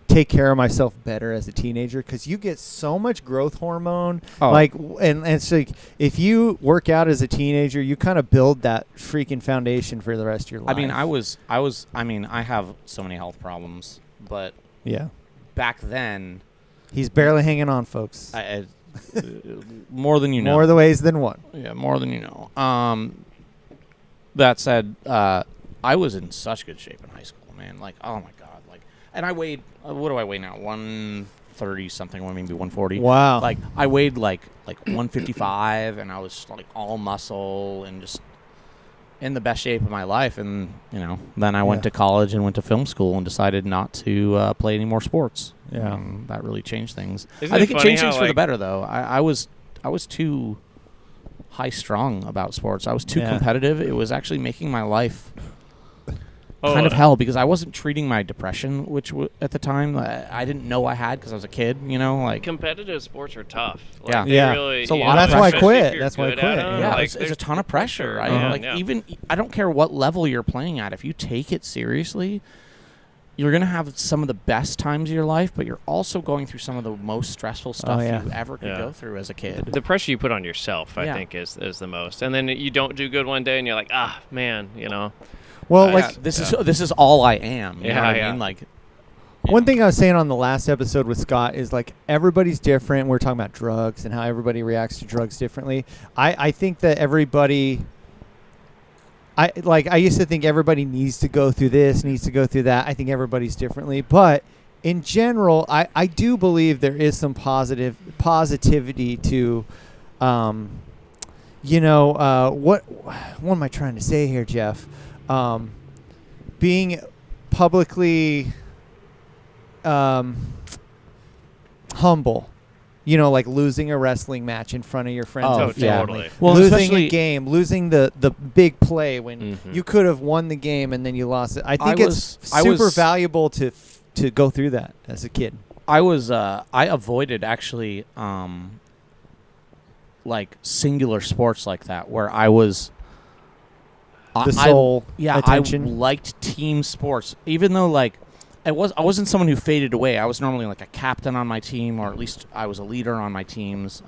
take care of myself better as a teenager, because you get so much growth hormone. Oh. And it's like, if you work out as a teenager, you kind of build that freaking foundation for the rest of your life. I have so many health problems, but Yeah. back then, He's barely hanging on, folks. more than you know. More the ways than one. Yeah, more than you know. That said, I was in such good shape in high school, man. Like, oh my god, like, and I weighed. What do I weigh now? 130 something, maybe 140. Wow. Like, I weighed like 155, and I was like all muscle and just in the best shape of my life. And then I went to college and went to film school and decided not to play any more sports. Yeah. And that really changed things. Isn't I think it it funny changed how, things for the like- better, though. I was too high strung about sports. I was too Yeah. competitive. It was actually making my life Oh, kind of hell, because I wasn't treating my depression, which at the time I didn't know I had because I was a kid. Like competitive sports are tough. Like, Yeah. they Yeah. Really, It's a you lot know, of That's why I especially quit. if you're That's why I good quit. at 'em, yeah, like, it's a there's ton of pressure. Right? Yeah. Like Yeah. even I don't care what level you're playing at. If you take it seriously, you're gonna have some of the best times of your life, but you're also going through some of the most stressful stuff yeah. you ever could Yeah. go through as a kid. the pressure you put on yourself, I Yeah. think, is the most. And then you don't do good one day, and you're like, man, Well, Yeah. like This is all I am. You know Yeah, what yeah. I mean? Like one thing I was saying on the last episode with Scott is, like, everybody's different. We're talking about drugs and how everybody reacts to drugs differently. I think that everybody. I used to think everybody needs to go through this, needs to go through that. I think everybody's differently, but in general, I do believe there is some positivity to, what am I trying to say here, Jeff? Being publicly humble. Like losing a wrestling match in front of your friends Oh, and yeah. family. Totally. Well, losing especially- a game, losing the big play when Mhm. you could have won the game and then you lost it. I think I it's was- super valuable to go through that as a kid. I avoided actually like singular sports like that where I was The sole attention. I liked team sports, even though like I wasn't someone who faded away. I was normally like a captain on my team, or at least I was a leader on my teams.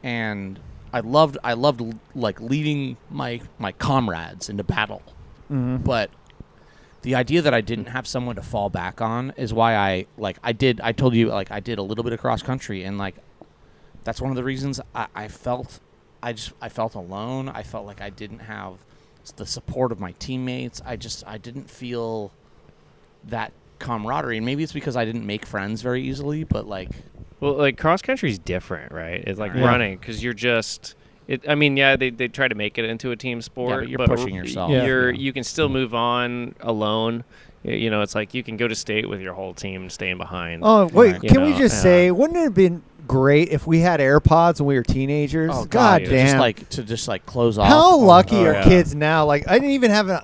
And I loved like leading my comrades into battle. Mhm. But the idea that I didn't have someone to fall back on is why I told you, like, I did a little bit of cross country, and like that's one of the reasons I felt alone. I felt like I didn't have the support of my teammates. I didn't feel that camaraderie, and maybe it's because I didn't make friends very easily, but like cross country is different, right? It's like Yeah. running, because you're just. They try to make it into a team sport, Yeah, but you're pushing yourself. Yeah. You can still move on alone. It's like you can go to state with your whole team staying behind. Oh, wait, Right. can we just say, wouldn't it have been great if we had AirPods when we were teenagers? oh God to damn. just close off. How lucky Oh, are yeah. kids now? Like, we didn't even have the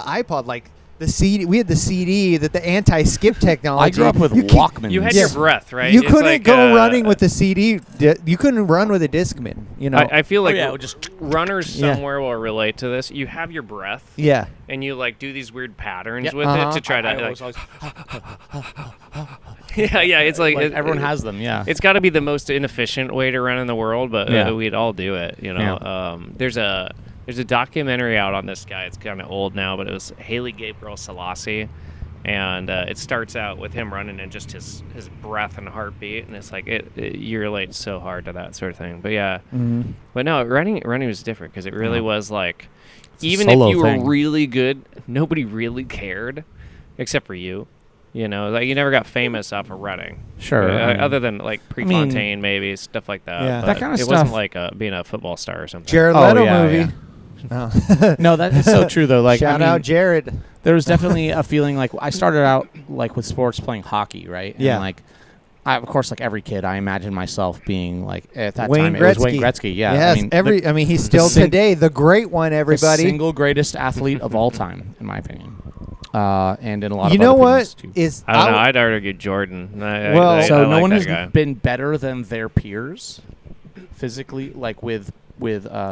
iPod. Like, the CD. We had the CD that the anti-skip technology. I grew up with You can't- Walkmans. You had Yeah. your breath, right? You It's couldn't like, go running with the CD. You couldn't run with a Discman. You know. I feel like yeah, it would just- runners Yeah. somewhere will relate to this. You have your breath, yeah. and you like do these weird patterns Yep. with it to try to. I like, always- yeah, it's like, everyone has them. Yeah. It's got to be the most inefficient way to run in the world, but Yeah. we'd all do it. You know, there's a documentary out on this guy. It's kind of old now, but it was Haley Gabriel Selassie, and it starts out with him running and just his breath and heartbeat, and it's like you relate so hard to that sort of thing. But yeah, but no, running was different because it really was like, a even if solo you thing. were really good, nobody really cared, except for you. You know, like you never got famous off of running. Sure. Other than like Prefontaine, maybe stuff like that. Yeah. But That kinda it wasn't stuff- like being a football star or something. Jared Oh, Leto yeah, movie. yeah. No. No, that is so true though. Like, Shout I mean, out Jared. there was definitely a feeling like I started out like with sports playing hockey, right? Yeah. And like, of course, like every kid, I imagined myself being like at that Wayne time it was Wayne Gretzky. Yeah. Yes. I mean, He's still today the great one. the Everybody. single greatest athlete of all time, in my opinion. And in a lot You of know other what opinions, too. is? I don't know. I'd argue Jordan. Well, So I no like one that has guy. been better than their peers physically, like with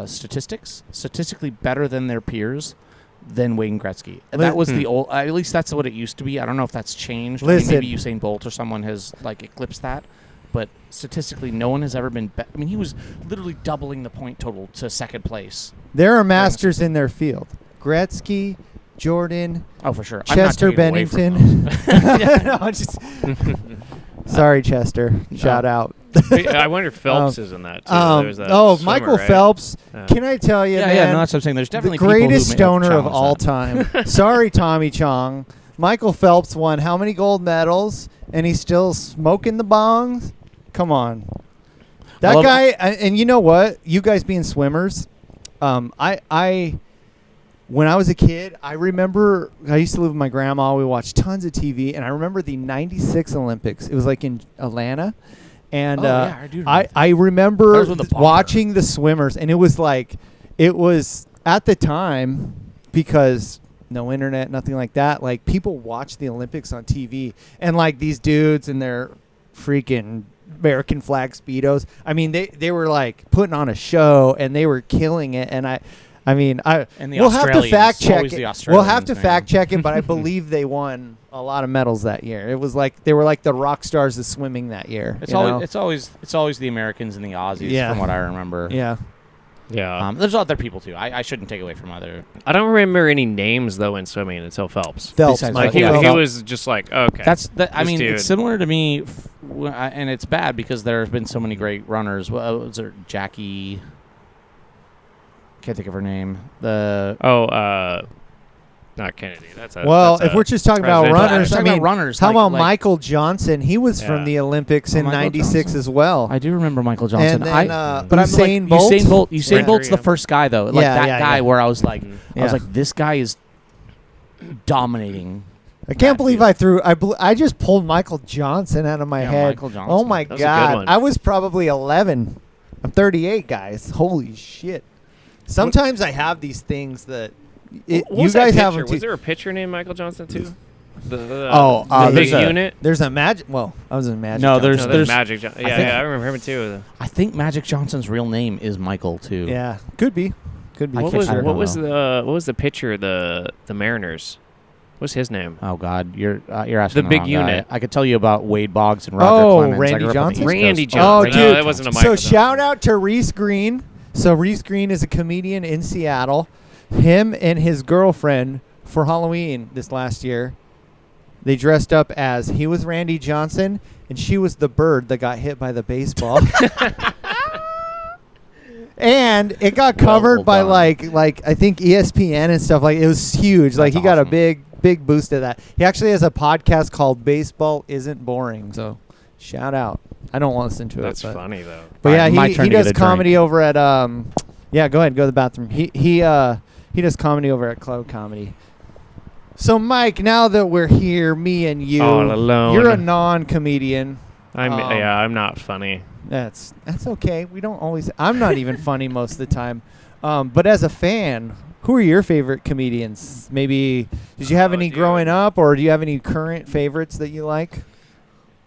statistically better than their peers than Wayne Gretzky. And that was the old. At least that's what it used to be. I don't know if that's changed. Listen. I mean, maybe Usain Bolt or someone has like eclipsed that. But statistically, no one has ever been. I mean, he was literally doubling the point total to second place. There are masters in their field. Gretzky, Jordan, Oh, for sure. Chester I'm not taking away from Bennington. those. No, just sorry, Chester. Shout out. I wonder if Phelps is in that too. There was that swimmer, Michael right? Phelps. Yeah. Can I tell you, Yeah, man? yeah. No, that's what I'm saying. There's definitely the people who greatest may have stoner of challenged all that. time. Sorry, Tommy Chong. Michael Phelps won how many gold medals, and he's still smoking the bongs? Come on. That love- guy, and you know what? You guys being swimmers, when I was a kid, I remember I used to live with my grandma. We watched tons of TV, and I remember the '96 Olympics. It was like in Atlanta, and yeah, I do remember that. I remember That was with the bomber. watching the swimmers, and it was at the time, because no internet, nothing like that. Like, people watched the Olympics on TV, and like these dudes in their freaking American flag Speedos. I mean, they were like putting on a show, and they were killing it. And And the we'll have to Australians, fact check always it. the We'll have to Australians, man. fact check it, but I believe they won a lot of medals that year. It was like they were like the rock stars of swimming that year. It's you know? always the Americans and the Aussies, Yeah. from what I remember. Yeah. Yeah. There's other people too. I shouldn't take away from other. I don't remember any names though in swimming until Phelps. Phelps. Besides Like Yeah, he Phelps. was just like, okay. I This mean, dude. it's similar to me, and it's bad because there's been so many great runners. Was there Jackie? Can't think of her name. Not Kennedy. That's a. Well, that's if a we're just talking about presidential- runners, talking I about mean, runners, how like- about like- Michael Johnson? He was from Yeah. the Olympics in Michael '96 Johnson. as well. I do remember Michael Johnson. And then, but I'm Usain like, Bolt? Usain Right. Bolt's the Yeah. first guy though. Like Yeah, that yeah, guy yeah. where I was like, Yeah. this guy is dominating. I can't that believe field. I just pulled Michael Johnson out of my Yeah, head. Michael Johnson. Oh my That was a good God! one. I was probably 11. I'm 38, guys. Holy shit! Sometimes I have these things that What you was that guys have pitcher? them too. Was there a pitcher named Michael Johnson too? The there's big a- unit. There's a magic. Well, I was in magic. No, Johnson. there's- No, there's Magic. Yeah, think- I remember him too. I think Magic Johnson's real name is Michael too. Yeah, could be. Could be. I What can't- was I don't what was know. the pitcher of the Mariners? What's his name? Oh God, you're asking The big wrong guy. unit. I could tell you about Wade Boggs and Roger Oh, Clemens. I Randy grew up on the Johnson? East Randy Coast. Oh, Johnson. dude. No, that wasn't a Michael So Johnson. shout out to Reese Green. So Reese Green is a comedian in Seattle. Him and his girlfriend for Halloween this last year, they dressed up as he was Randy Johnson and she was the bird that got hit by the baseball. And it got covered well by done. like I think ESPN and stuff. Like, it was huge. Like, That's he got a awesome. big boost of that. He actually has a podcast called Baseball Isn't Boring. So shout out. I don't want to listen to That's it. But funny though. But All yeah, right, my he turn to does get a comedy drink. over at yeah, go ahead, go to the bathroom. He does comedy over at Club Comedy. So Mike, now that we're here, me and you, All alone. you're a non-comedian. I'm not funny. That's okay. We don't always. I'm not even funny most of the time. But as a fan, who are your favorite comedians? Maybe did you have any growing up, or do you have any current favorites that you like?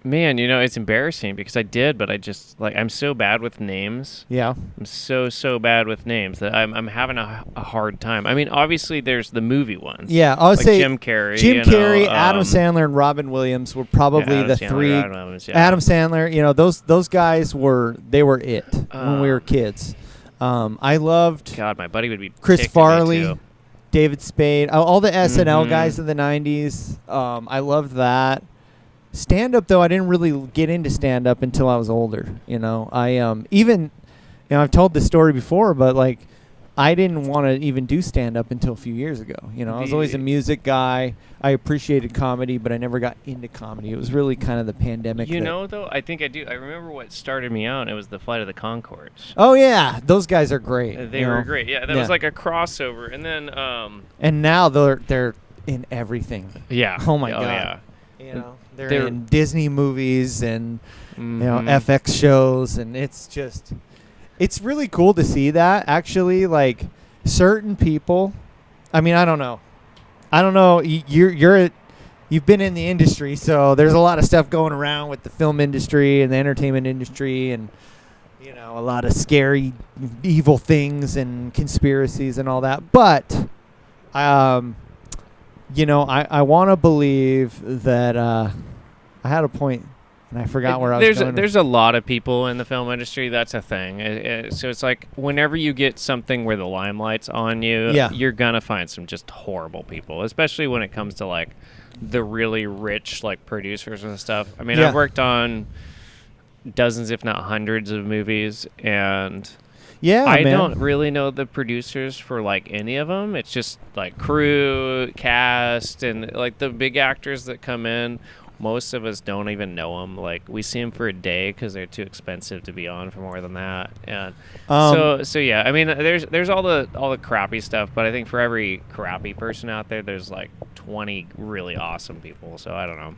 Man, it's embarrassing because I did, but I just I'm so bad with names. Yeah. I'm so bad with names that I'm having a hard time. I mean, obviously there's the movie ones. Yeah, I'll say Jim Carrey. Adam Sandler, and Robin Williams were probably the three. Adam Sandler, those guys were it when we were kids. I loved. God, my buddy would be Chris Farley, too. David Spade, all the SNL guys of the '90s. I loved that. Stand-up, though, I didn't really get into stand-up until I was older. I've told this story before, but I didn't want to even do stand-up until a few years ago. I was always a music guy. I appreciated comedy, but I never got into comedy. It was really kind of the pandemic. Though, I think I do. I remember what started me out. It was the Flight of the Conchords. Oh yeah, those guys are great. They were great. Yeah, that was like a crossover, and then. And now they're in everything. Yeah. Oh my god. Yeah. They're in Disney movies and FX shows, and it's really cool to see that actually. Certain people, I mean, I don't know. You've been in the industry, so there's a lot of stuff going around with the film industry and the entertainment industry, and a lot of scary, evil things and conspiracies and all that. But I want to believe that I had a point, and I forgot where I was going. There's a lot of people in the film industry. That's a thing. So it's like whenever you get something where the limelight's on you, you're going to find some just horrible people, especially when it comes to the really rich producers and stuff. I mean, I've worked on dozens, if not hundreds of movies, and... Yeah, I don't really know the producers for any of them. It's just crew, cast, and the big actors that come in. Most of us don't even know them. We see them for a day because they're too expensive to be on for more than that. And so yeah. I mean, there's all the crappy stuff, but I think for every crappy person out there, there's 20 really awesome people. So I don't know.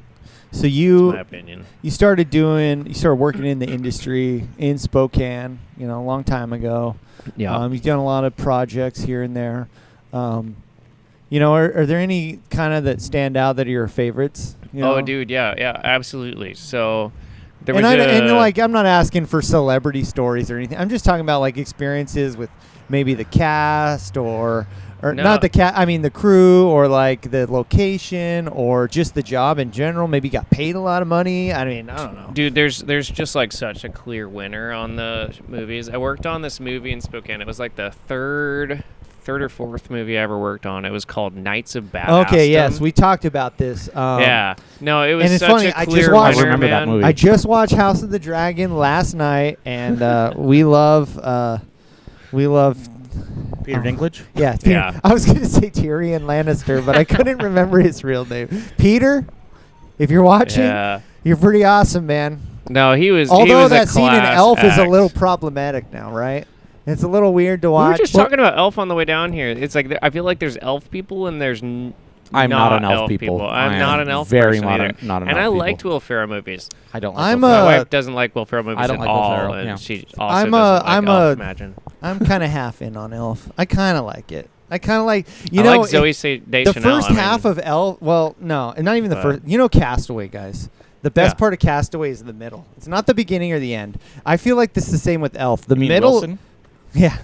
So that's my opinion. You started working in the industry in Spokane, a long time ago. Yeah. You've done a lot of projects here and there. Are there any kind of that stand out that are your favorites? Oh, dude, yeah, absolutely. So there was I'm not asking for celebrity stories or anything. I'm just talking about experiences with maybe the cast or not the cast. I mean the crew or the location or just the job in general. Maybe got paid a lot of money. I mean, I don't know. Dude, there's just such a clear winner on the movies. I worked on this movie in Spokane. It was the third or fourth movie I ever worked on. It was called Knights of Badassdom. Okay, yes, we talked about this. Yeah, no, it was and it's such funny, a clear I remember that movie. I just watched House of the Dragon last night, and we love Peter Dinklage? Yeah, Peter. Yeah. I was going to say Tyrion Lannister, but I couldn't remember his real name. Peter, if you're watching, you're pretty awesome, man. No, he was. Although that scene in Elf is a little problematic now, right? It's a little weird to watch. We were just talking about Elf on the way down here. It's I feel like there's Elf people and there's I'm not an Elf people. I'm not an Elf very person either. not an and Elf I people. liked Will Ferrell movies. I don't like Will My Ferrell. wife doesn't like Will Ferrell movies I don't at like Will all, Ferrell, and yeah. she also doesn't like Elf, imagine. I'm kind of half in on Elf. I kind of like it. I kind of like, I like Zoe Deschanel. The first half of Elf, well, no, and not even the first. Castaway, guys. The best part of Castaway is the middle. It's not the beginning or the end. I feel like this is the same with Elf. The middle. Wilson? Yeah.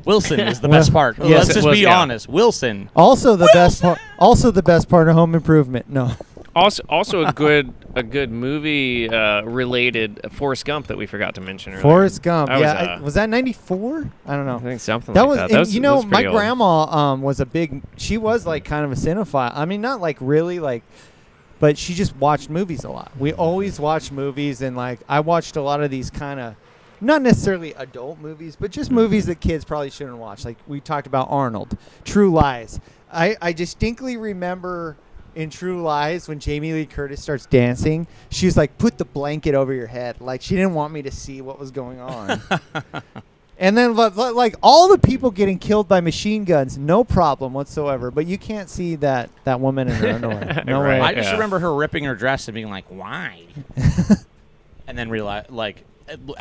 Wilson is the best part. Yes, Let's just be honest. Wilson. Also the best part. Also the best part of Home Improvement. No. Also a good movie related Forrest Gump that we forgot to mention earlier. Forrest Gump. That was that 94? I don't know. I think something that like was, that. and, That was, that was my pretty old. grandma was a big. She was kind of a cinephile. I mean, not really but she just watched movies a lot. We always watched movies, and I watched a lot of these kind of. Not necessarily adult movies, but just movies that kids probably shouldn't watch. Like we talked about Arnold, True Lies. I distinctly remember in True Lies when Jamie Lee Curtis starts dancing, she was like, put the blanket over your head. Like she didn't want me to see what was going on. And then all the people getting killed by machine guns, no problem whatsoever. But you can't see that woman in her underwear. No way. I just remember her ripping her dress and being like, why? And then realize,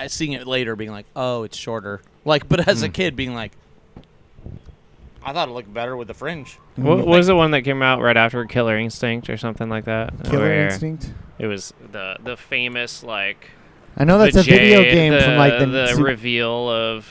seeing it later, being like, oh, it's shorter. Like, but as a kid, being like, I thought it looked better with the fringe. What was the one that came out right after Killer Instinct or something like that? Killer Where Instinct. It was the famous like. I know that's the a video J- game from like the reveal of.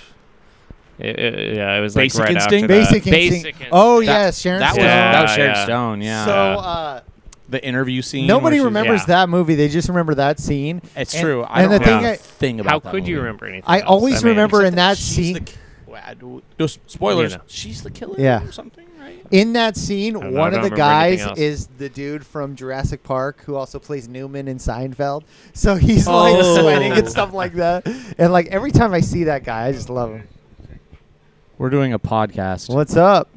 It was Basic like right Instinct? after that. Basic Instinct. Oh yes, Sharon That Stone. that was Yeah, Sharon yeah. Stone. Yeah. So the interview scene. nobody where she's- remembers Yeah. that movie. They just remember that scene. It's And- true. I and don't the thing remember I- a thing about How that could you movie. remember anything? I else? always mean, remember in Except that she's scene. Those spoilers. You know. She's the killer. Yeah. Or something, right? In that scene, don't know, one I of don't the remember anything guys else. is the dude from Jurassic Park who also plays Newman in Seinfeld. So he's like Oh. sweating and stuff like that. And like every time I see that guy, I just love him. We're doing a podcast. What's up?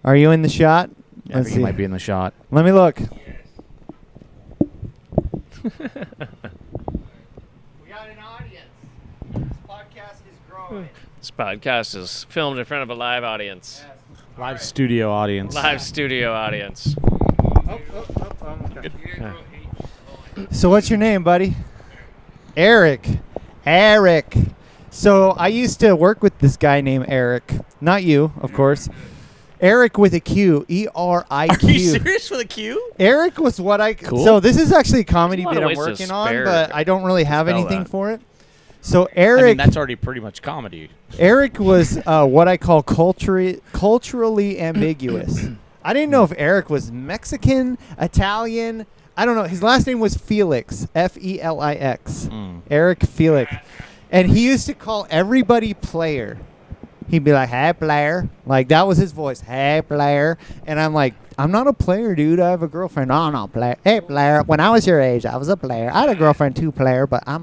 Are you in the shot? Yeah, I think he might be in the shot. Let me look. We got an audience. This podcast is growing. This podcast is filmed in front of a live audience, Live studio audience. live studio audience. So what's your name, buddy? Eric. Eric. So I used to work with this guy named Eric. Not you, of course. Eric with a Q. E-R-I-Q. Are you serious with a Q? Eric was what I... Cool. So this is actually a comedy There's a bit lot I'm of ways to working on, spare but I don't really have spell anything that. for it. So Eric... I mean, that's already pretty much comedy. Eric was what I call culturally ambiguous. I didn't know if Eric was Mexican, Italian. I don't know. His last name was Felix, F-E-L-I-X. Eric Felix. And he used to call everybody player. He'd be like, hey, player. Like, that was his voice. Hey, player. And I'm like, I'm not a player, dude. I have a girlfriend. No, I'm not a player. Hey, player. When I was your age, I was a player. I had a girlfriend, too, player, but I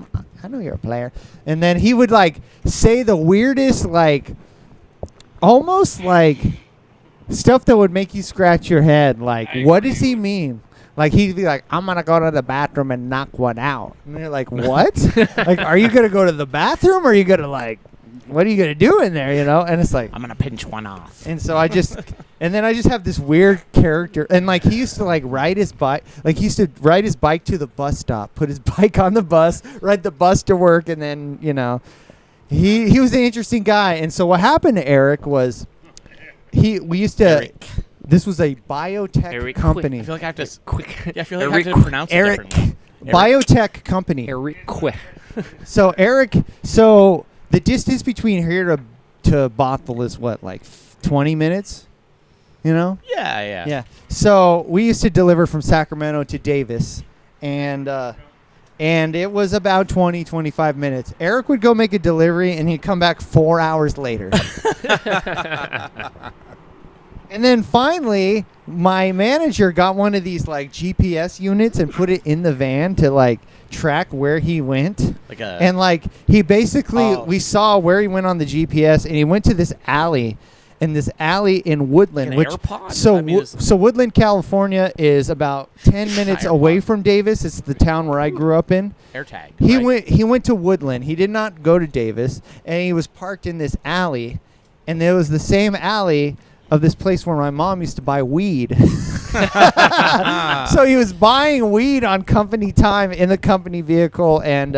know you're a player. And then he would, like, say the weirdest, like, almost, like, stuff that would make you scratch your head. Like, what does he mean? Like, he'd be like, I'm going to go to the bathroom and knock one out. And you're like, what? Like, are you going to go to the bathroom or are you going to, like, what are you going to do in there, you know? And it's like... I'm going to pinch one off. And so I just... and then I just have this weird character. And, like, he used to, like, ride his bike... Like, he used to ride his bike to the bus stop, put his bike on the bus, ride the bus to work, and then, you know... He was an interesting guy. And so what happened to Eric was... We used to... Eric. This was a biotech Eric company. I feel like I have to... Quick. Yeah, I feel like I Eric have to pronounce it Eric. differently. Biotech company. Eric Quick. So Eric, so the distance between here to Bothell is what, like 20 minutes? You know? Yeah. Yeah. So we used to deliver from Sacramento to Davis, and it was about 25 minutes. Eric would go make a delivery, and he'd come back 4 hours later. And then finally, my manager got one of these like GPS units and put it in the van to like track where he went. Like a... And like he basically, Oh. we saw where he went on the GPS, and he went to this alley, in Woodland, An which AirPod? so I mean, it's- so Woodland, California is about 10 minutes AirPod. away from Davis. It's the town where I grew up in. AirTag. He right? went to Woodland. He did not go to Davis, and he was parked in this alley, and there was the same alley of this place where my mom used to buy weed. So he was buying weed on company time in the company vehicle, and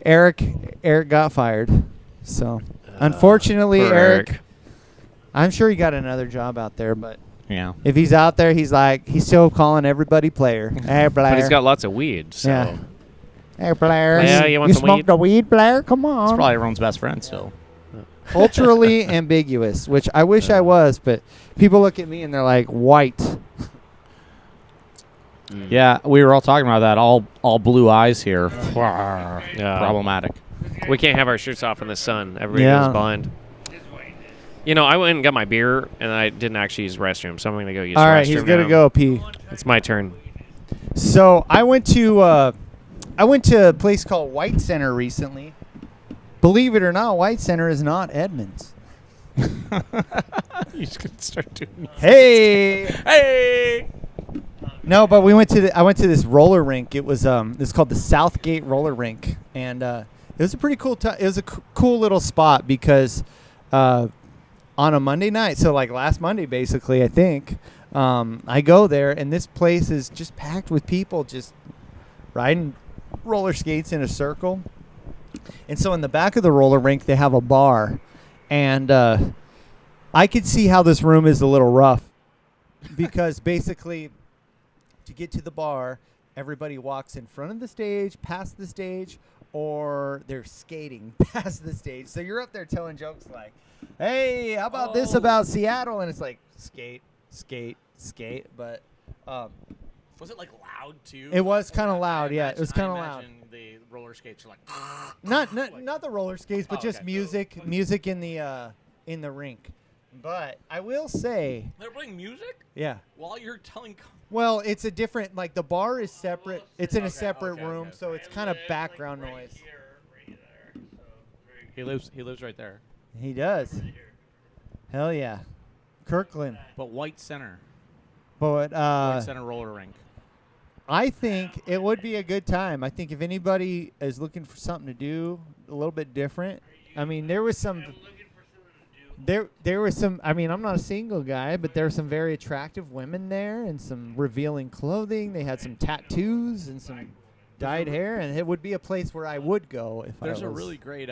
Eric got fired. So unfortunately, Poor Eric, I'm sure he got another job out there, but Yeah. if he's out there, he's still calling everybody player. Hey, player. But he's got lots of weed, so Yeah. Hey, Blair. Yeah, you want some smoked weed? the weed, Blair? Come on. It's probably everyone's best friend still. Culturally ambiguous, which I wish I was, but people look at me and they're like, white. Yeah, we were all talking about that. All blue eyes here. Yeah. Problematic. We can't have our shirts off in the sun. Everybody Yeah. goes blind. You know, I went and got my beer, and I didn't actually use the restroom, so I'm going to go use All the restroom right, he's going to now. go pee. It's my turn. So I went to a place called White Center recently. Believe it or not, White Center is not Edmonds. You just gonna start doing. Hey. Hey. No, but I went to this roller rink. It was it's called the Southgate Roller Rink, and it was a pretty cool. It was a cool little spot because on a Monday night, so like last Monday, basically, I think I go there, and this place is just packed with people just riding roller skates in a circle. And so in the back of the roller rink, they have a bar. And I could see how this room is a little rough because basically to get to the bar, everybody walks in front of the stage, past the stage, or they're skating past the stage. So you're up there telling jokes like, hey, how about this about Seattle? And it's like skate, skate, skate. But Was it like loud too? it was kind of loud. I Yeah, it was kind of I loud. imagine the roller skates are like. Not the roller skates, but just okay. music in the rink. But I will say, They're playing music yeah. while you're telling. Well, it's a different, like the bar is separate. It's in a Okay, separate okay, room, okay. so it's kind of background noise. He lives right there. He does. Hell yeah, Kirkland. But White Center. But White Center roller rink. I think it would be a good time. I think if anybody is looking for something to do a little bit different, I mean, there was some. There was some. I mean, I'm not a single guy, but there were some very attractive women there, and some revealing clothing. They had some tattoos and some dyed hair, and it would be a place where I would go if There's I a was. really great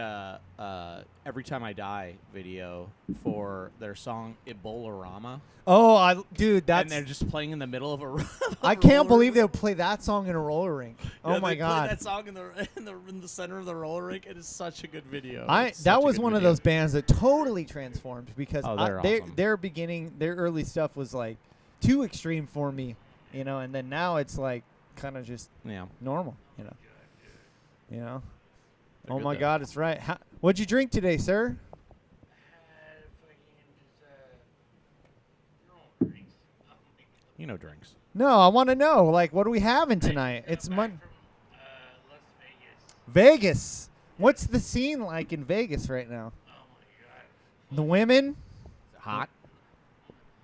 Every Time I Die video for their song Ebola-Rama. Oh, dude, that's. And they're just playing in the middle of a. I can't believe they would play that song in a roller rink. Oh my They god. play that song in the center of the roller rink. It is such a good video. That was one of those bands that totally transformed because they're awesome. their early stuff was like too extreme for me, and then now it's like kind of just normal, They're Oh good my though. God, it's right. What'd you drink today, sir? You know drinks. No, I want to know. Like, what are we having tonight? It's Vegas. What's the scene like in Vegas right now? Oh my God. The women, Hot.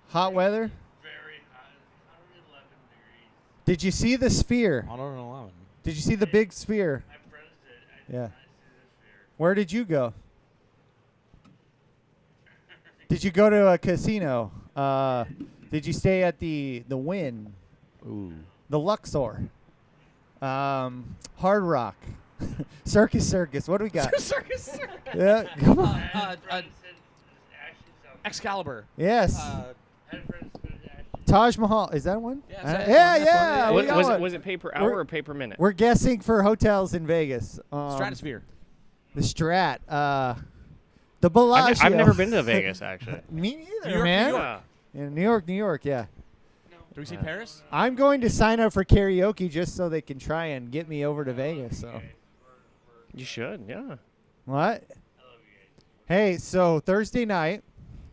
hot weather. Very hot. 111 degrees. Did you see the sphere? 111. Did you see the big sphere? My friends did. Yeah. I see this fear. Where did you go? Did you go to a casino? Did you stay at the Wynn, Ooh. the Luxor, Hard Rock, Circus? What do we got? Circus. Yeah, come on. Excalibur. Yes, Had friends go to Ashley. Taj Mahal. Is that one? Yeah, Uh, that's yeah, one, that's yeah. one. we got Was one. it was it pay per hour We're- or pay per minute? We're guessing for hotels in Vegas. Stratosphere. The Strat. The Bellagio. I've never been to Vegas actually. Me neither, New York, man. New York. Yeah. In New York, yeah. Do we see Paris? I'm going to sign up for karaoke just so they can try and get me over to Vegas. So You should, yeah. what? Hey, so Thursday night,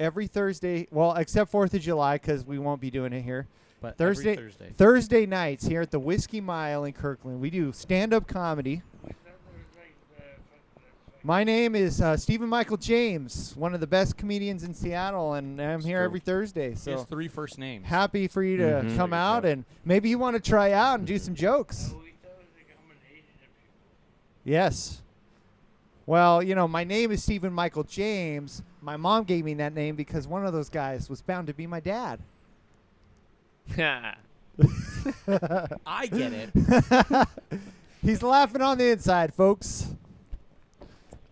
every Thursday, well, except 4th of July because we won't be doing it here. But Thursday, every Thursday. Thursday nights here at the Whiskey Mile in Kirkland, we do stand-up comedy. My name is Stephen Michael James, one of the best comedians in Seattle, and I'm here true. every Thursday. He has So 3 first names. happy for you to Mhm. come out, and maybe you want to try out and do some jokes. Yes. Well, my name is Stephen Michael James. My mom gave me that name because one of those guys was bound to be my dad. I get it. He's laughing on the inside, folks.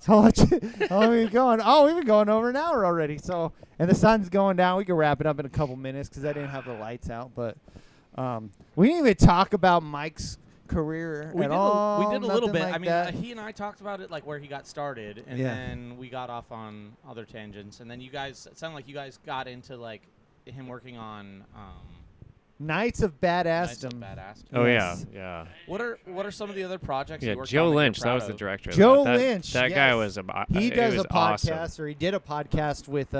How much? How are we going? Oh, we've been going over an hour already. So, and the sun's going down. We can wrap it up in a couple minutes because I didn't have the lights out. But we didn't even talk about Mike's career We at did, all. we did a little nothing bit. like I mean, that. he and I talked about it, like where he got started, and Yeah. then we got off on other tangents, and then you guys, it sounded like you guys got into like him working on Knights of Nights of Badassdom. Badassdom. Oh Yes. yeah. What are some of the other projects? Yeah, you worked Joe on that you're Lynch, that proud was the of? director. of Joe that. Lynch, That guy yes. was He it does was a podcast, awesome. or he did a podcast with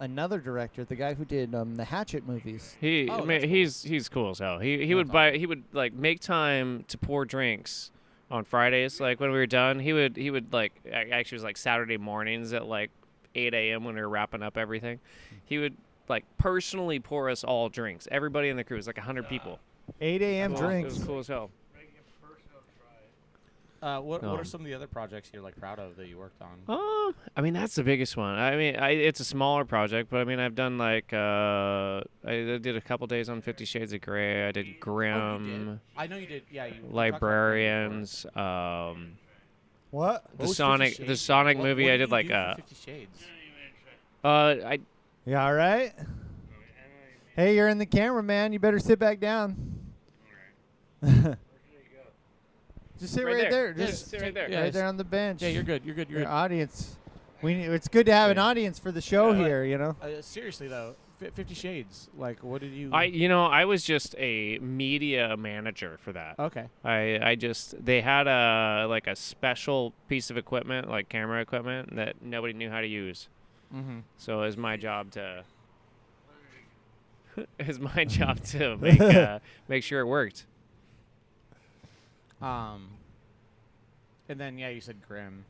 another director, the guy who did the Hatchet movies. He, Oh, I mean, that's cool. he's cool as hell. He Yeah, would that's buy, he would like make time to pour drinks on Fridays. Like when we were done, he would like actually it was like Saturday mornings at like 8 a.m. when we were wrapping up everything. He would like personally pour us all drinks. Everybody in the crew was like 100 people. 8 a.m. Cool. It drinks. was cool as hell. What are some of the other projects you're like proud of that you worked on? I mean, that's the biggest one. I mean, it's a smaller project, but I mean, I've done like I did a couple days on 50 Shades of Grey. I did Grimm. You did. I know you did. Yeah, you Librarians. What? The Sonic movie. What I did did you like do for 50 Shades. You all right? Hey, you're in the camera, man. You better sit back down. Just sit right there. Just sit right there. right there on the bench. Yeah, you're good. You're good. You're Your good. audience. It's good to have an audience for the show here, you know. Seriously though, 50 Shades. Like, what did you? I was just a media manager for that. Okay. They had a special piece of equipment, like camera equipment, that nobody knew how to use. Mm-hmm. So it was my job to make sure it worked. And then you said Grimm,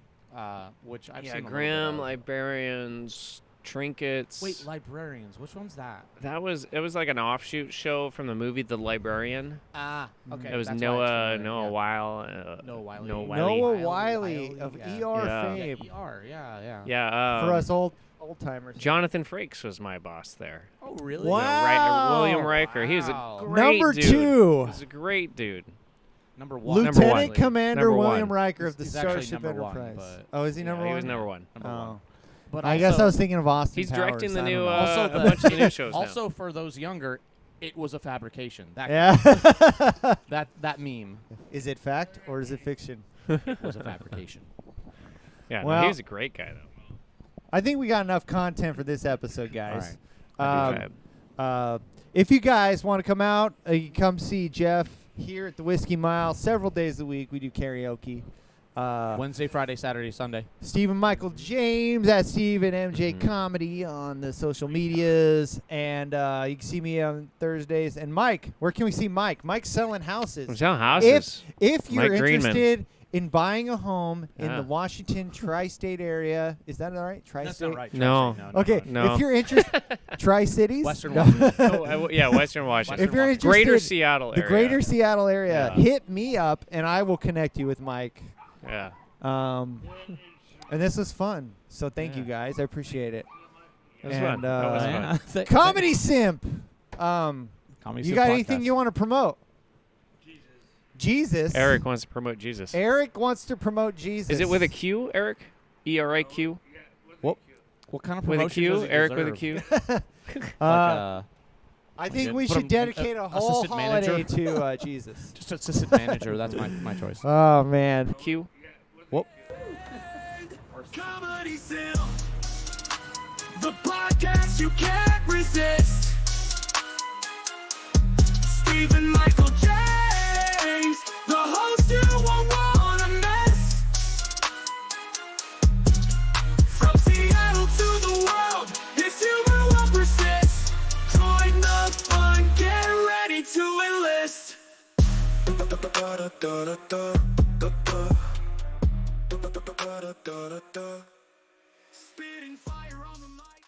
which I've seen. Yeah, a little Grimm, bit of. Librarians, Trinkets. Wait, Librarians. Which one's that? It was like an offshoot show from the movie The Librarian. Ah, okay. It was that's Noah Wiley. Noah Wiley. Wiley of ER fame. ER, yeah. Yeah. For us old timers. Jonathan Frakes was my boss there. Oh, really? Wow. William Riker. He was a Wow. great Number dude. 2. He was a great dude. Number one. Lieutenant Commander Number William one. Riker of the He's actually Starship number one, Enterprise. but- Oh, is he number one? He was number one. Number Oh. one. But I guess I was thinking of Austin He's Powers. directing the I don't new know. Also, a bunch of the new shows now. Also, for those younger, it was a fabrication. That Yeah. that meme Is it fact or is it fiction? was a fabrication. Yeah, Well- no, he's a great guy though. I think we got enough content for this episode, guys. All right. If you guys want to come out, you can come see Geoff here at the Whiskey Mile several days a week. We do karaoke. Wednesday, Friday, Saturday, Sunday. Stephen Michael James at Stephen MJ Comedy on the social medias. And you can see me on Thursdays. And Mike, where can we see Mike? Mike's selling houses. I'm selling houses. If you're Mike Greenman. interested in buying a home in Yeah. the Washington tri-state area, is that all right? Tri-state? That's not right. No. Okay, No. if you're interested, Tri-Cities? Western No. Washington. Yeah, Western Washington. If you're interested, Greater Seattle the area. Greater Seattle area, Yeah. hit me up and I will connect you with Mike. Yeah. And this was fun, so thank you Yeah. guys. I appreciate it. That was And, fun. That was fun. Comedy Simp. Comedy You Simp got podcast. anything you want to promote? Jesus. Eric wants to promote Jesus. Eric wants to promote Jesus. Is it with a Q, Eric? ERIQ? What kind of With a promotion Q? does he Eric with a deserve? Q? I think Yeah, we put should him- dedicate a whole assistant holiday manager. to Jesus. Just assistant manager. That's my choice. Oh, man. Q? Comedy Simp, the podcast you can't resist. Stephen Michael James, the host you won't wanna miss. From Seattle to the world, his humor will persist. Join the fun, get ready to enlist. Spitting fire on the mic.